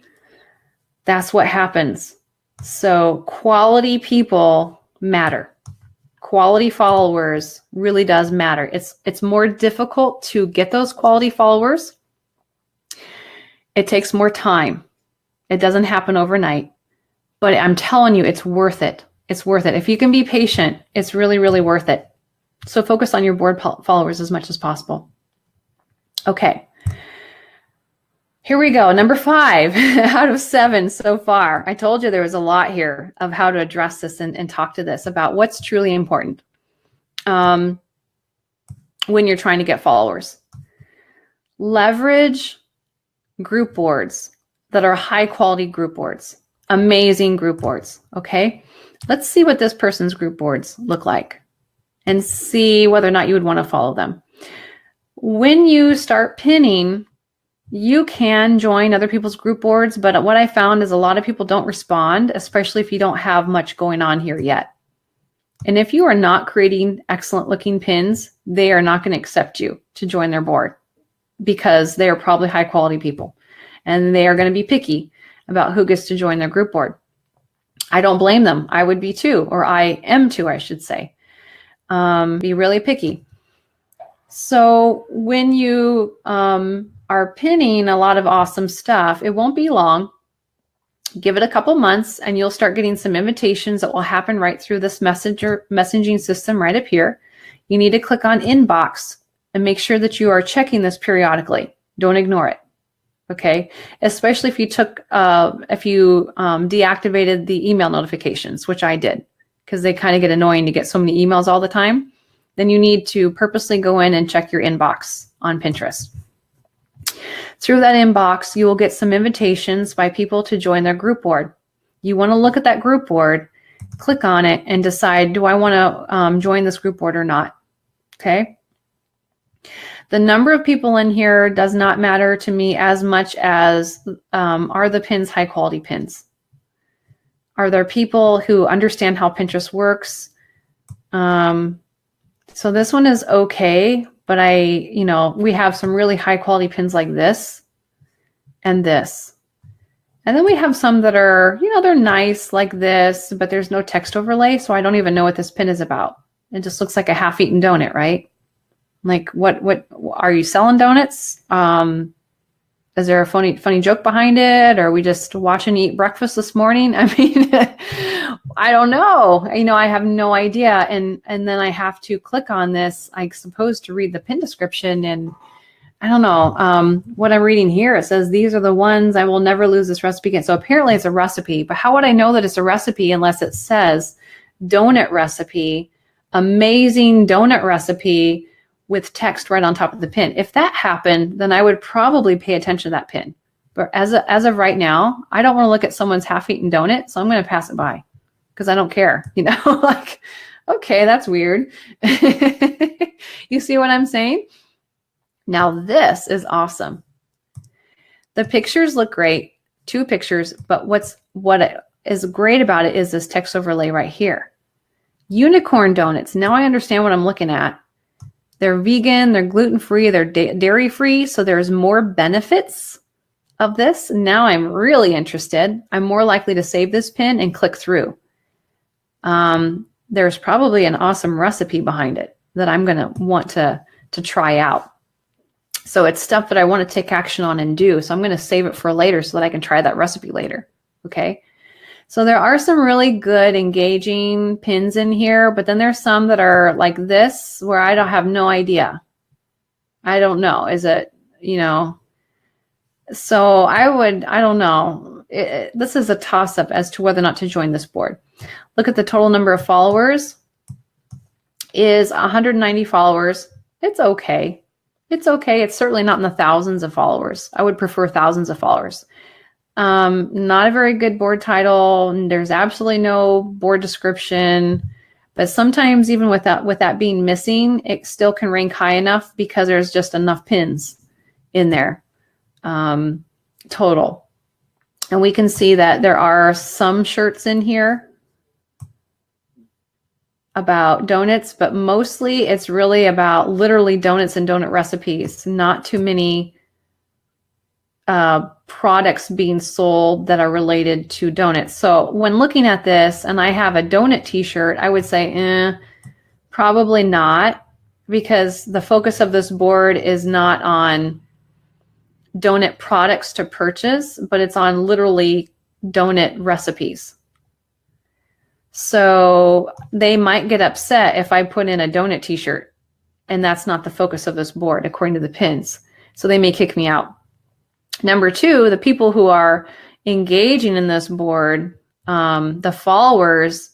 That's what happens. So quality people matter. Quality followers really does matter. It's more difficult to get those quality followers. It takes more time. It doesn't happen overnight. But I'm telling you, it's worth it. It's worth it. If you can be patient, it's really, really worth it. So focus on your board followers as much as possible. Okay. Here we go. Number 5 out of 7 so far. I told you there was a lot here of how to address this and talk to this about what's truly important when you're trying to get followers. Leverage group boards that are high quality group boards. Amazing group boards. Okay. Let's see what this person's group boards look like and see whether or not you would want to follow them. When you start pinning, you can join other people's group boards, but what I found is a lot of people don't respond, especially if you don't have much going on here yet. And if you are not creating excellent looking pins, they are not going to accept you to join their board because they are probably high quality people and they are going to be picky about who gets to join their group board. I don't blame them. I would be too, or I am too, I should say. Be really picky. So when you are pinning a lot of awesome stuff, it won't be long. Give it a couple months and you'll start getting some invitations that will happen right through this messaging system right up here. You need to click on inbox and make sure that you are checking this periodically. Don't ignore it. Okay. Especially if you deactivated the email notifications, which I did, because they kind of get annoying to get so many emails all the time. Then you need to purposely go in and check your inbox on Pinterest. Through that inbox, you will get some invitations by people to join their group board. You want to look at that group board, click on it, and decide, do I want to join this group board or not? Okay. The number of people in here does not matter to me as much as are the pins high quality pins? Are there people who understand how Pinterest works? So this one is okay. But we have some really high quality pins like this and this. And then we have some that are, they're nice like this, but there's no text overlay. So I don't even know what this pin is about. It just looks like a half-eaten donut, right? Like what are you selling donuts? Is there a funny joke behind it? Or are we just watching you eat breakfast this morning? I mean, I don't know. I have no idea. And then I have to click on this, I suppose, to read the pin description. And I don't know what I'm reading here. It says, these are the ones I will never lose this recipe again. So apparently it's a recipe, but how would I know that it's a recipe unless it says donut recipe, amazing donut recipe with text right on top of the pin? If that happened, then I would probably pay attention to that pin. But as of right now, I don't want to look at someone's half-eaten donut, so I'm going to pass it by because I don't care. Like, okay, that's weird. You see what I'm saying? Now this is awesome. The pictures look great, 2 pictures, but what is great about it is this text overlay right here. Unicorn donuts. Now I understand what I'm looking at. They're vegan, they're gluten-free, they're dairy-free, so there's more benefits of this. Now I'm really interested. I'm more likely to save this pin and click through. There's probably an awesome recipe behind it that I'm going to want to try out. So it's stuff that I want to take action on and do. So I'm going to save it for later so that I can try that recipe later. Okay. So there are some really good engaging pins in here, but then there's some that are like this where I don't have no idea. I don't know. Is it, so I don't know. This is a toss up as to whether or not to join this board. Look at the total number of followers is 190 followers. It's okay. It's okay. It's certainly not in the thousands of followers. I would prefer thousands of followers. Not a very good board title. And there's absolutely no board description, but sometimes even with that being missing, it still can rank high enough because there's just enough pins in there, total. And we can see that there are some shirts in here about donuts, but mostly it's really about literally donuts and donut recipes, not too many products being sold that are related to donuts. So when looking at this and I have a donut t-shirt, I would say, probably not, because the focus of this board is not on donut products to purchase, but it's on literally donut recipes. So they might get upset if I put in a donut t-shirt and that's not the focus of this board, according to the pins. So they may kick me out. Number 2, the people who are engaging in this board, the followers,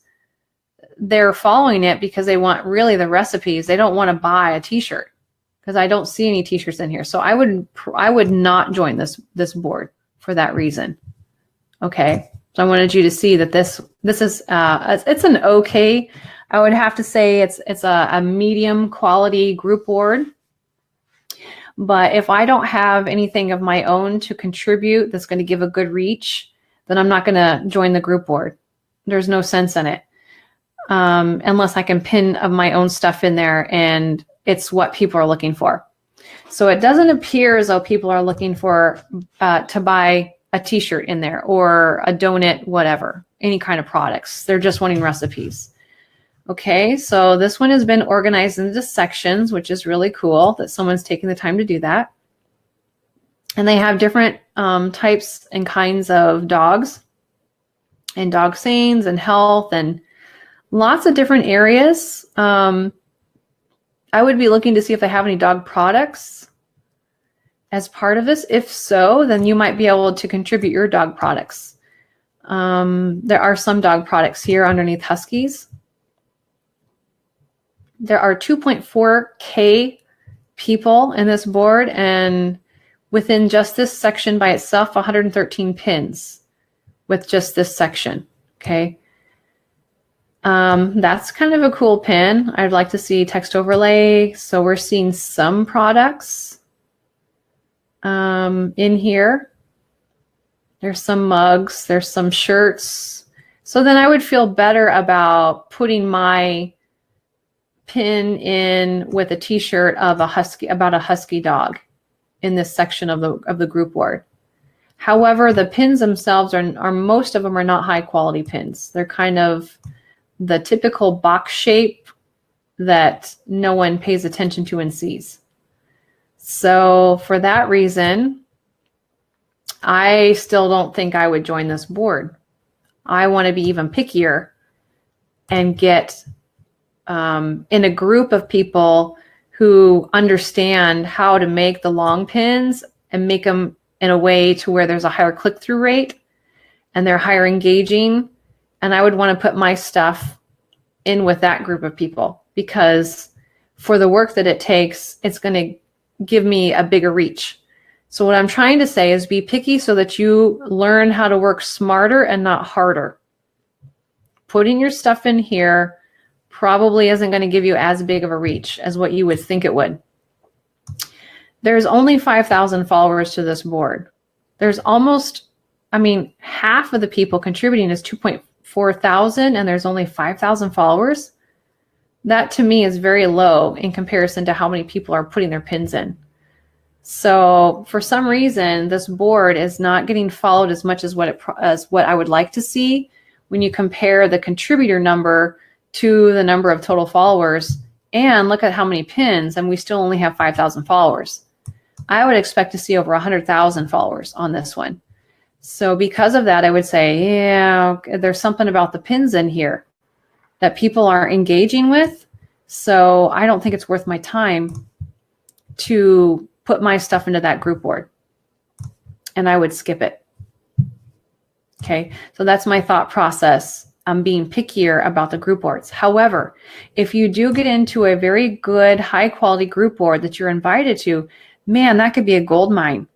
they're following it because they want really the recipes. They don't want to buy a t-shirt because I don't see any t-shirts in here. So I would not join this board for that reason. Okay. So I wanted you to see that this is it's an okay. I would have to say it's a medium quality group board. But if I don't have anything of my own to contribute that's going to give a good reach, then I'm not going to join the group board. There's no sense in it unless I can pin of my own stuff in there and it's what people are looking for. So it doesn't appear as though people are looking for to buy a t-shirt in there or a donut, whatever, any kind of products. They're just wanting recipes. Okay, so this one has been organized into sections, which is really cool that someone's taking the time to do that. And they have different types and kinds of dogs and dog sayings and health and lots of different areas. I would be looking to see if they have any dog products as part of this. If so, then you might be able to contribute your dog products. There are some dog products here underneath Huskies. There are 2.4K people in this board, and within just this section by itself, 113 pins with just this section. Okay. That's kind of a cool pin. I'd like to see text overlay. So we're seeing some products in here. There's some mugs. There's some shirts. So then I would feel better about putting my pin in with a t-shirt of about a husky dog in this section of the group board. However, the pins themselves are most of them are not high quality pins. They're kind of the typical box shape that no one pays attention to and sees. So for that reason, I still don't think I would join this board. I want to be even pickier and get in a group of people who understand how to make the long pins and make them in a way to where there's a higher click-through rate and they're higher engaging. And I would want to put my stuff in with that group of people because for the work that it takes, it's going to give me a bigger reach. So what I'm trying to say is be picky so that you learn how to work smarter and not harder. Putting your stuff in here probably isn't going to give you as big of a reach as what you would think it would. There's only 5,000 followers to this board. There's almost, half of the people contributing is 2.4 thousand and there's only 5,000 followers. That to me is very low in comparison to how many people are putting their pins in. So for some reason, this board is not getting followed as much as what I would like to see when you compare the contributor number to the number of total followers and look at how many pins, and we still only have 5,000 followers. I would expect to see over 100,000 followers on this one. So because of that, I would say, yeah, there's something about the pins in here that people are engaging with. So I don't think it's worth my time to put my stuff into that group board. And I would skip it. Okay, so that's my thought process. I'm being pickier about the group boards. However, if you do get into a very good, high quality group board that you're invited to, man, that could be a gold mine.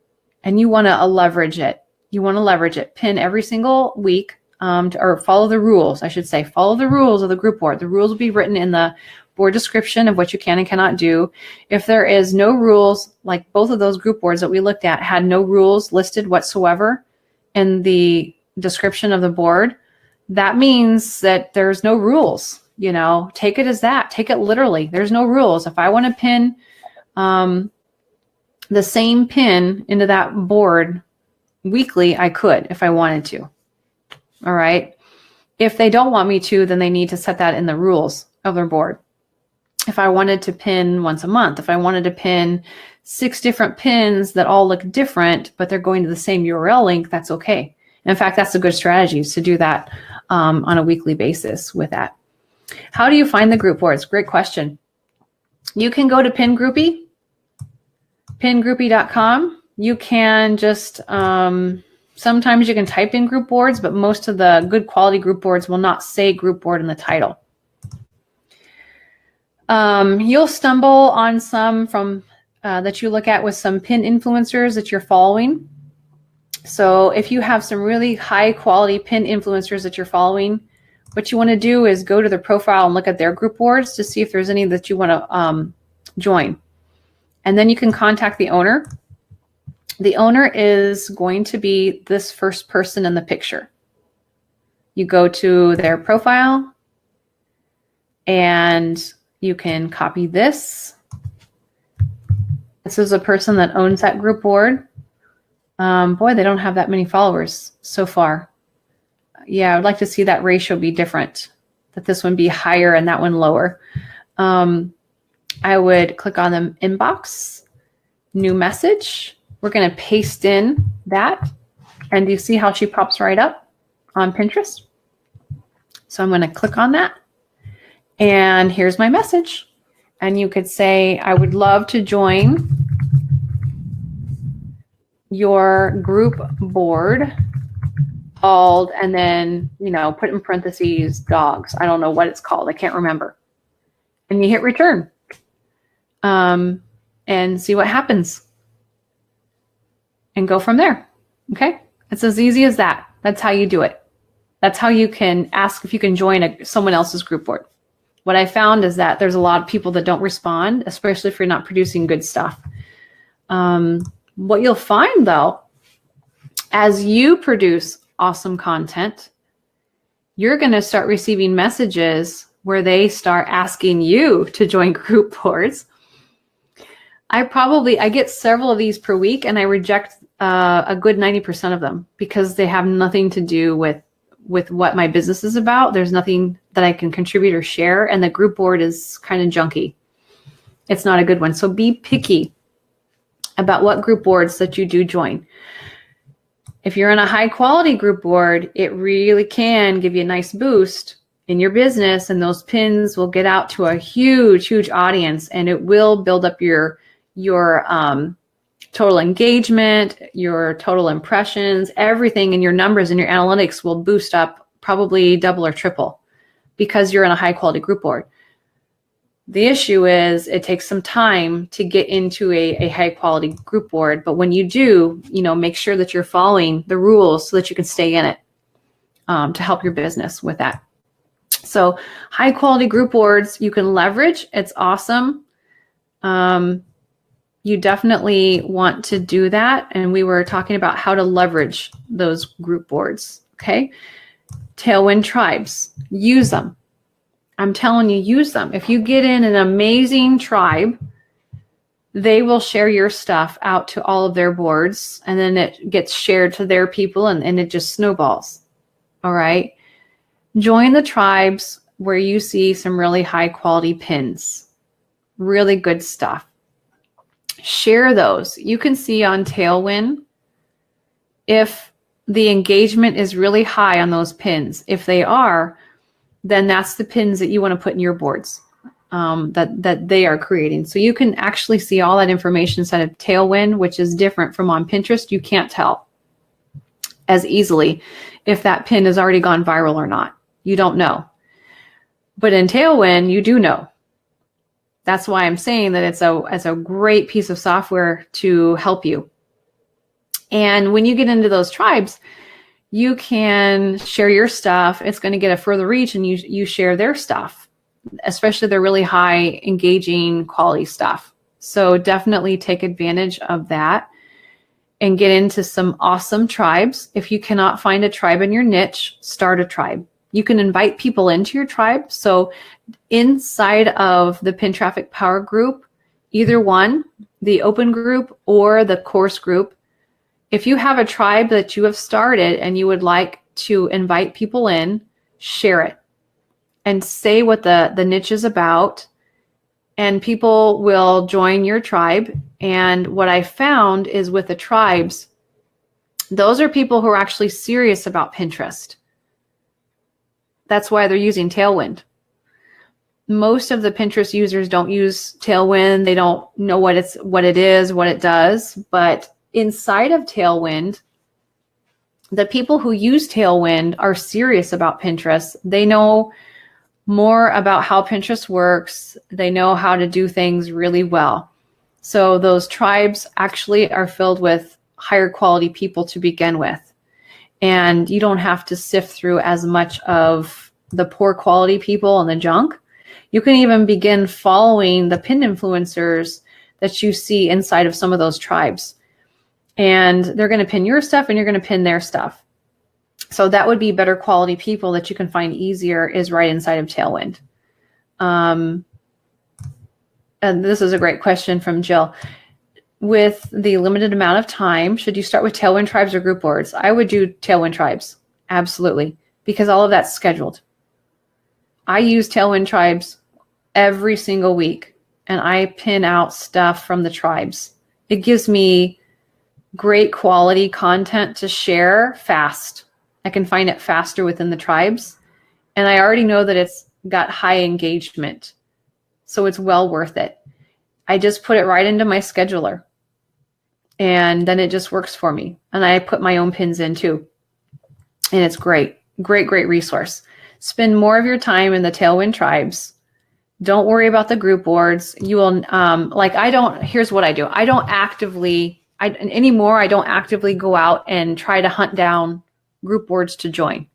And you want to leverage it. You want to leverage it. Pin every single week or follow the rules, I should say. Follow the rules of the group board. The rules will be written in the board description of what you can and cannot do. If there is no rules, like both of those group boards that we looked at had no rules listed whatsoever in the description of the board, that means that there's no rules. Take it as that. Take it literally. There's no rules. If I want to pin the same pin into that board weekly, I could if I wanted to. All right. If they don't want me to, then they need to set that in the rules of their board. If I wanted to pin once a month, if I wanted to pin 6 different pins that all look different, but they're going to the same URL link, that's okay. In fact, that's a good strategy is to do that on a weekly basis with that. How do you find the group boards? Great question. You can go to Pingroupie, pingroupie.com. You can just, sometimes you can type in group boards, but most of the good quality group boards will not say group board in the title. You'll stumble on some from that you look at with some pin influencers that you're following. So if you have some really high quality pin influencers that you're following, what you want to do is go to their profile and look at their group boards to see if there's any that you want to join. And then you can contact the owner. The owner is going to be this first person in the picture. You go to their profile and you can copy this. This is a person that owns that group board. Boy, they don't have that many followers so far. Yeah, I'd like to see that ratio be different, that this one be higher and that one lower. I would click on the inbox, new message. We're going to paste in that. And do you see how she pops right up on Pinterest? So I'm going to click on that. And here's my message. And you could say, I would love to join your group board called, and then, put in parentheses, dogs. I don't know what it's called. I can't remember. And you hit return and see what happens and go from there. Okay. It's as easy as that. That's how you do it. That's how you can ask if you can join someone else's group board. What I found is that there's a lot of people that don't respond, especially if you're not producing good stuff. What you'll find, though, as you produce awesome content, you're going to start receiving messages where they start asking you to join group boards. I get several of these per week, and I reject a good 90% of them because they have nothing to do with what my business is about. There's nothing that I can contribute or share, and the group board is kind of junky. It's not a good one. So be picky about what group boards that you do join. If you're in a high quality group board, it really can give you a nice boost in your business, and those pins will get out to a huge audience, and it will build up your total engagement, your total impressions, everything in your numbers and your analytics will boost up probably double or triple because you're in a high quality group board. The issue is it takes some time to get into a high quality group board. But when you do, make sure that you're following the rules so that you can stay in it to help your business with that. So high quality group boards you can leverage. It's awesome. You definitely want to do that. And we were talking about how to leverage those group boards. Okay. Tailwind Tribes, use them. I'm telling you, use them. If you get in an amazing tribe, they will share your stuff out to all of their boards, and then it gets shared to their people, and it just snowballs. All right. Join the tribes where you see some really high quality pins, really good stuff. Share those. You can see on Tailwind if the engagement is really high on those pins. If they are, then that's the pins that you want to put in your boards that they are creating. So you can actually see all that information inside of Tailwind, which is different from on Pinterest. You can't tell as easily if that pin has already gone viral or not. You don't know. But in Tailwind, you do know. That's why I'm saying that it's a great piece of software to help you. And when you get into those tribes, you can share your stuff. It's going to get a further reach, and you share their stuff, especially their really high engaging quality stuff. So definitely take advantage of that and get into some awesome tribes. If you cannot find a tribe in your niche, start a tribe. You can invite people into your tribe. So inside of the Pin Traffic Power Group, either one, the open group or the course group, if you have a tribe that you have started and you would like to invite people in, share it and say what the niche is about, and people will join your tribe. And what I found is with the tribes, those are people who are actually serious about Pinterest. That's why they're using Tailwind. Most of the Pinterest users don't use Tailwind. They don't know what it is, what it does. But inside of Tailwind, the people who use Tailwind are serious about Pinterest. They know more about how Pinterest works. They know how to do things really well. So those tribes actually are filled with higher quality people to begin with. And you don't have to sift through as much of the poor quality people and the junk. You can even begin following the pinned influencers that you see inside of some of those tribes. And they're going to pin your stuff and you're going to pin their stuff. So that would be better quality people that you can find easier is right inside of Tailwind. And this is a great question from Jill. With the limited amount of time, should you start with Tailwind Tribes or group boards? I would do Tailwind Tribes. Absolutely. Because all of that's scheduled. I use Tailwind Tribes every single week, and I pin out stuff from the tribes. It gives me great quality content to share fast. I can find it faster within the tribes, and I already know that it's got high engagement, so it's well worth it. I just put it right into my scheduler, and then it just works for me. And I put my own pins in too, and it's great, great, great resource. Spend more of your time in the Tailwind Tribes. Don't worry about the group boards. You will, here's what I do. I don't actively go out and try to hunt down group boards to join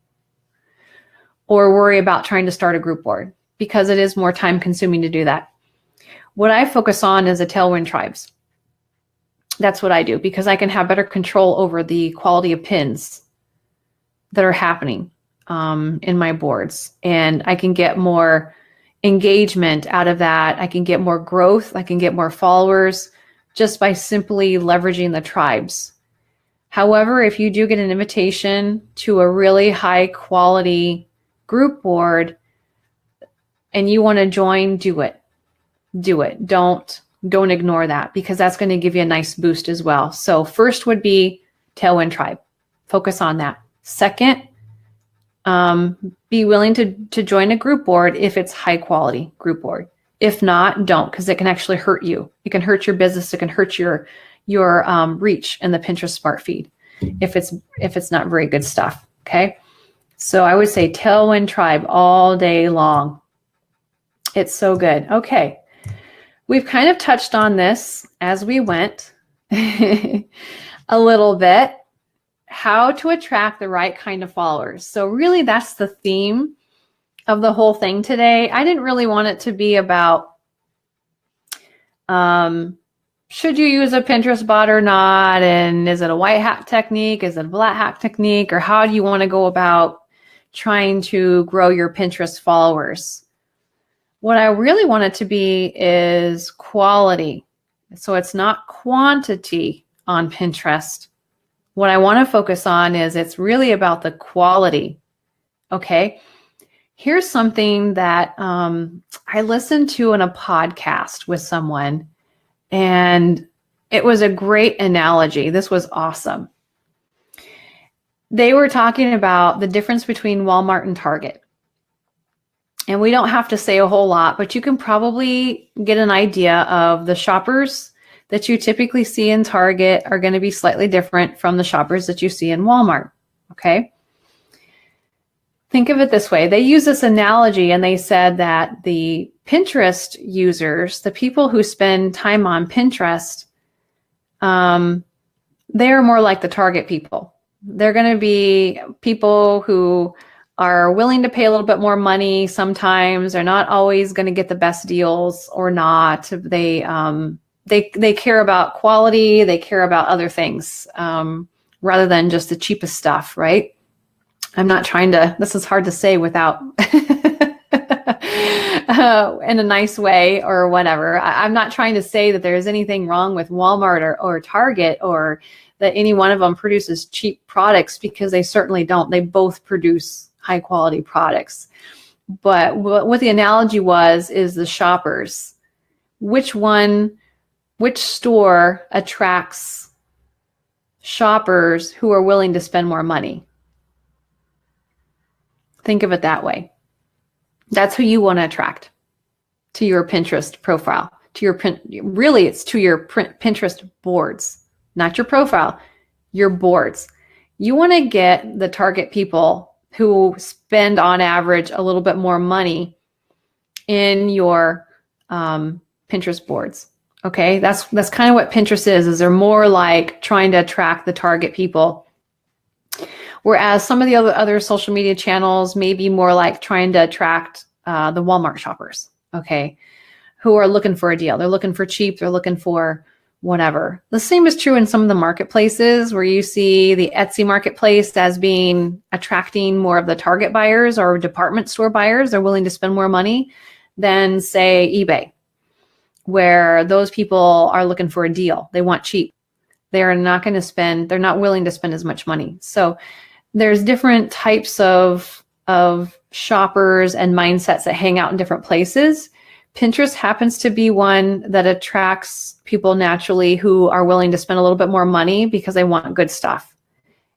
or worry about trying to start a group board because it is more time consuming to do that. What I focus on is the Tailwind Tribes. That's what I do because I can have better control over the quality of pins that are happening in my boards, and I can get more engagement out of that. I can get more growth. I can get more followers just by simply leveraging the tribes. However, if you do get an invitation to a really high quality group board and you want to join, do it. Do it. Don't ignore that because that's going to give you a nice boost as well. So first would be Tailwind Tribe. Focus on that. Second, be willing to join a group board if it's high quality group board. If not, don't, because it can actually hurt you. It can hurt your business. It can hurt your reach in the Pinterest Smart Feed if it's not very good stuff. Okay, so I would say Tailwind Tribe all day long. It's so good. Okay, we've kind of touched on this as we went a little bit. How to attract the right kind of followers. So really that's the theme of the whole thing today. I didn't really want it to be about should you use a Pinterest bot or not, and is it a white hat technique, is it a black hat technique, or how do you want to go about trying to grow your Pinterest followers. What I really want it to be is quality. So it's not quantity on Pinterest. What I want to focus on is it's really about the quality. Okay. Here's something that I listened to in a podcast with someone, and it was a great analogy. This was awesome. They were talking about the difference between Walmart and Target. And we don't have to say a whole lot, but you can probably get an idea of the shoppers that you typically see in Target are going to be slightly different from the shoppers that you see in Walmart. Okay. Think of it this way. They use this analogy and they said that the Pinterest users, the people who spend time on Pinterest, they are more like the Target people. They're going to be people who are willing to pay a little bit more money sometimes. They're not always going to get the best deals or not. They care about quality. They care about other things rather than just the cheapest stuff, right? I'm not trying to, this is hard to say without, in a nice way or whatever. I'm not trying to say that there's anything wrong with Walmart or Target or that any one of them produces cheap products, because they certainly don't. They both produce high quality products. But what the analogy was is the shoppers. Which store attracts shoppers who are willing to spend more money? Think of it that way. That's who you want to attract to your Pinterest profile, to your really it's to your Pinterest boards, not your profile, your boards. You want to get the target people who spend on average a little bit more money in your Pinterest boards. Okay, that's kind of what Pinterest is they're more like trying to attract the target people. Whereas some of the other social media channels may be more like trying to attract the Walmart shoppers, okay, who are looking for a deal. They're looking for cheap, they're looking for whatever. The same is true in some of the marketplaces where you see the Etsy marketplace as being attracting more of the target buyers or department store buyers. They're willing to spend more money than, say, eBay, where those people are looking for a deal. They want cheap. They're not willing to spend as much money. So there's different types of shoppers and mindsets that hang out in different places. Pinterest happens to be one that attracts people naturally who are willing to spend a little bit more money because they want good stuff.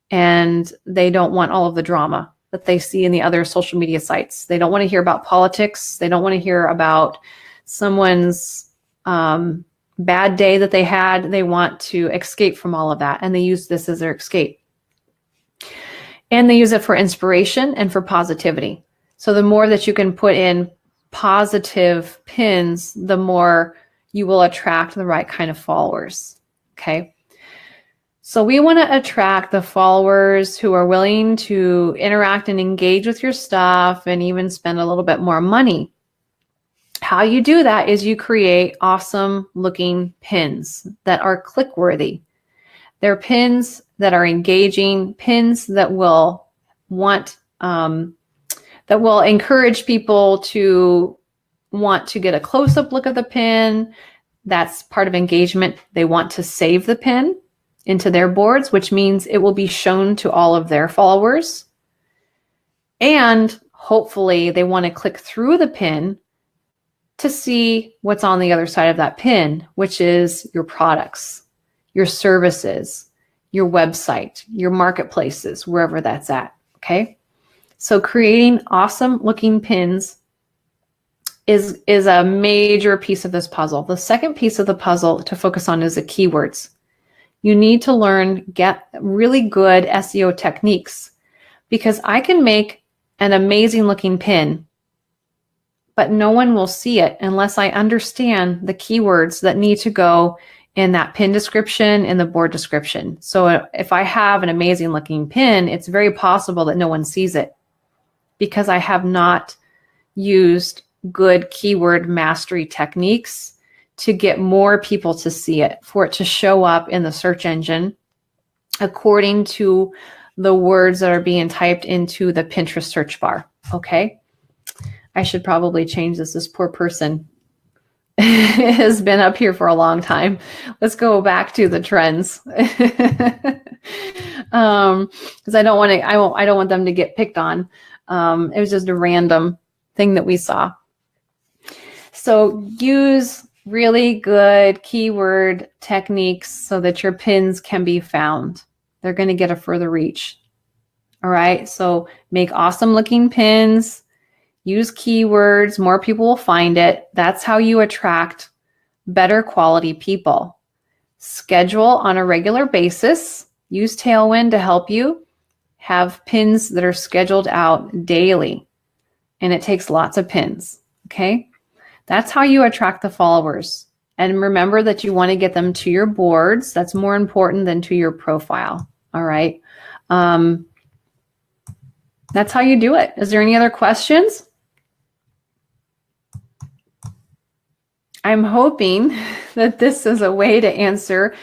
And they don't want all of the drama that they see in the other social media sites. They don't want to hear about politics. They don't want to hear about someone's bad day that they had. They want to escape from all of that. And they use this as their escape. And they use it for inspiration and for positivity. So the more that you can put in positive pins, the more you will attract the right kind of followers. Okay. So we want to attract the followers who are willing to interact and engage with your stuff and even spend a little bit more money. How you do that is you create awesome looking pins that are click worthy. They're pins that are engaging, pins that will that will encourage people to want to get a close-up look of the pin. That's part of engagement. They want to save the pin into their boards, which means it will be shown to all of their followers. And hopefully they want to click through the pin to see what's on the other side of that pin, which is your products, your services, your website, your marketplaces, wherever that's at, okay? So creating awesome looking pins is a major piece of this puzzle. The second piece of the puzzle to focus on is the keywords. You need to get really good SEO techniques, because I can make an amazing looking pin, but no one will see it unless I understand the keywords that need to go in that pin description, in the board description. So if I have an amazing looking pin, it's very possible that no one sees it because I have not used good keyword mastery techniques to get more people to see it, for it to show up in the search engine according to the words that are being typed into the Pinterest search bar. Okay. I should probably change this. This poor person has been up here for a long time. Let's go back to the trends. Because I don't want them to get picked on. It was just a random thing that we saw. So use really good keyword techniques so that your pins can be found. They're going to get a further reach. All right. So make awesome looking pins. Use keywords. More people will find it. That's how you attract better quality people. Schedule on a regular basis. Use Tailwind to help you. Have pins that are scheduled out daily. And it takes lots of pins. Okay. That's how you attract the followers. And remember that you want to get them to your boards. That's more important than to your profile. All right. That's how you do it. Is there any other questions? I'm hoping that this is a way to answer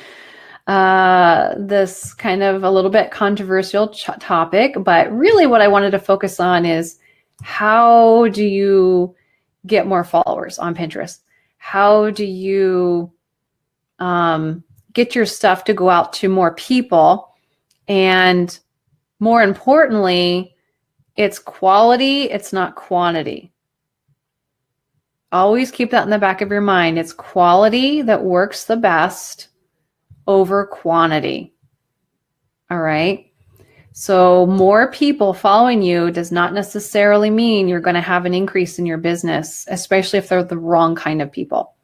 this kind of a little bit controversial topic. But really what I wanted to focus on is, how do you get more followers on Pinterest? How do you get your stuff to go out to more people? And more importantly, it's quality, it's not quantity. Always keep that in the back of your mind. It's quality that works the best over quantity. All right. So more people following you does not necessarily mean you're going to have an increase in your business, especially if they're the wrong kind of people.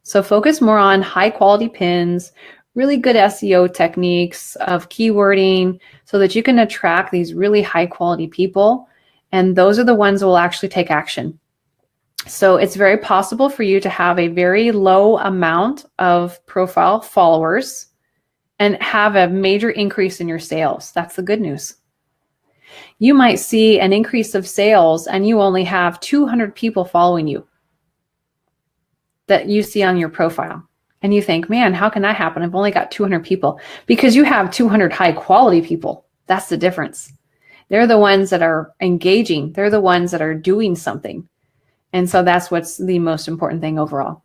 So focus more on high quality pins, really good SEO techniques of keywording so that you can attract these really high quality people. And those are the ones who will actually take action. So it's very possible for you to have a very low amount of profile followers and have a major increase in your sales. That's the good news. You might see an increase of sales and you only have 200 people following you that you see on your profile. And you think, man, how can that happen? I've only got 200 people. Because you have 200 high quality people. That's the difference. They're the ones that are engaging. They're the ones that are doing something. And so that's what's the most important thing overall.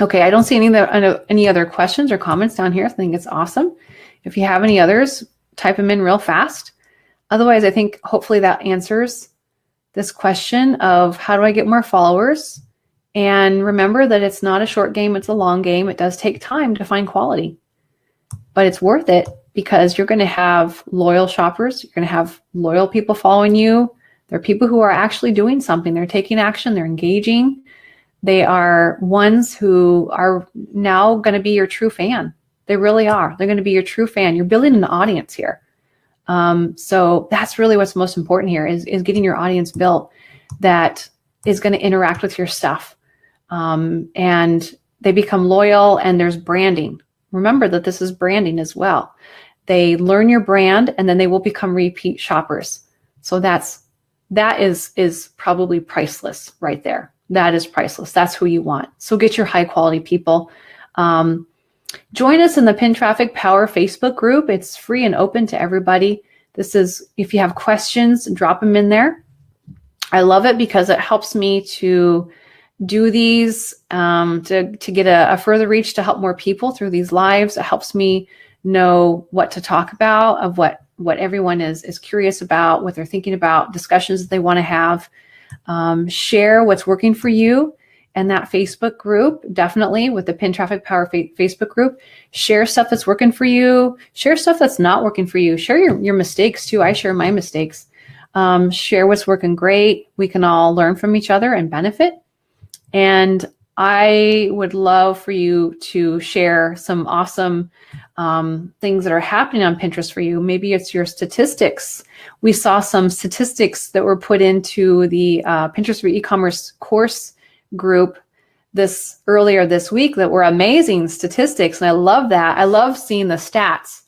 Okay, I don't see any other questions or comments down here. I think it's awesome. If you have any others, type them in real fast. Otherwise, I think hopefully that answers this question of how do I get more followers? And remember that it's not a short game, it's a long game. It does take time to find quality, but it's worth it because you're going to have loyal shoppers. You're going to have loyal people following you. They're people who are actually doing something. They're taking action. They're engaging. They are ones who are now going to be your true fan. They really are. They're going to be your true fan. You're building an audience here. So that's really what's most important here is getting your audience built that is going to interact with your stuff. And they become loyal, and there's branding. Remember that this is branding as well. They learn your brand and then they will become repeat shoppers. So that is probably priceless right there. That is priceless. That's who you want. So get your high quality people. Join us in the Pin Traffic Power Facebook group. It's free and open to everybody. This is, if you have questions, drop them in there. I love it because it helps me to do these, to get a further reach to help more people through these lives. It helps me know what to talk about, of what everyone is curious about, what they're thinking about, discussions that they want to have. Share what's working for you. And that Facebook group, definitely with the Pin Traffic Power Facebook group, share stuff that's working for you. Share stuff that's not working for you. Share your mistakes too. I share my mistakes. Share what's working great. We can all learn from each other and benefit. And I would love for you to share some awesome things that are happening on Pinterest for you. Maybe it's your statistics. We saw some statistics that were put into the Pinterest for e-commerce course group earlier this week that were amazing statistics. And I love that. I love seeing the stats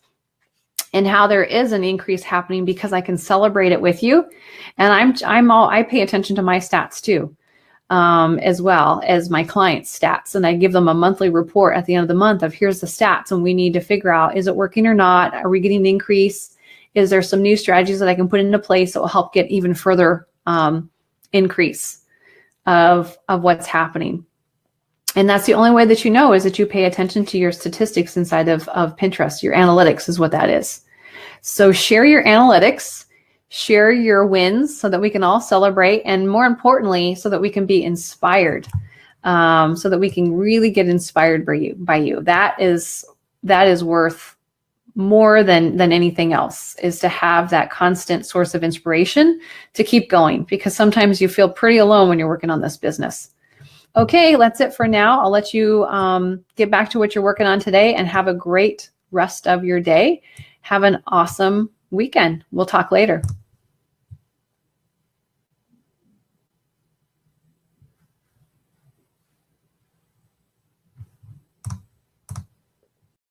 and how there is an increase happening because I can celebrate it with you. And I pay attention to my stats too, as well as my clients' stats. And I give them a monthly report at the end of the month of here's the stats. And we need to figure out, is it working or not? Are we getting an increase? Is there some new strategies that I can put into place that will help get even further increase of what's happening? And that's the only way that you know is that you pay attention to your statistics inside of Pinterest. Your analytics is what that is. So share your analytics, share your wins so that we can all celebrate, and more importantly, so that we can be inspired, so that we can really get inspired by you. That is worth more than anything else, is to have that constant source of inspiration to keep going, because sometimes you feel pretty alone when you're working on this business. Okay, that's it for now. I'll let you get back to what you're working on today and have a great rest of your day. Have an awesome weekend. We'll talk later.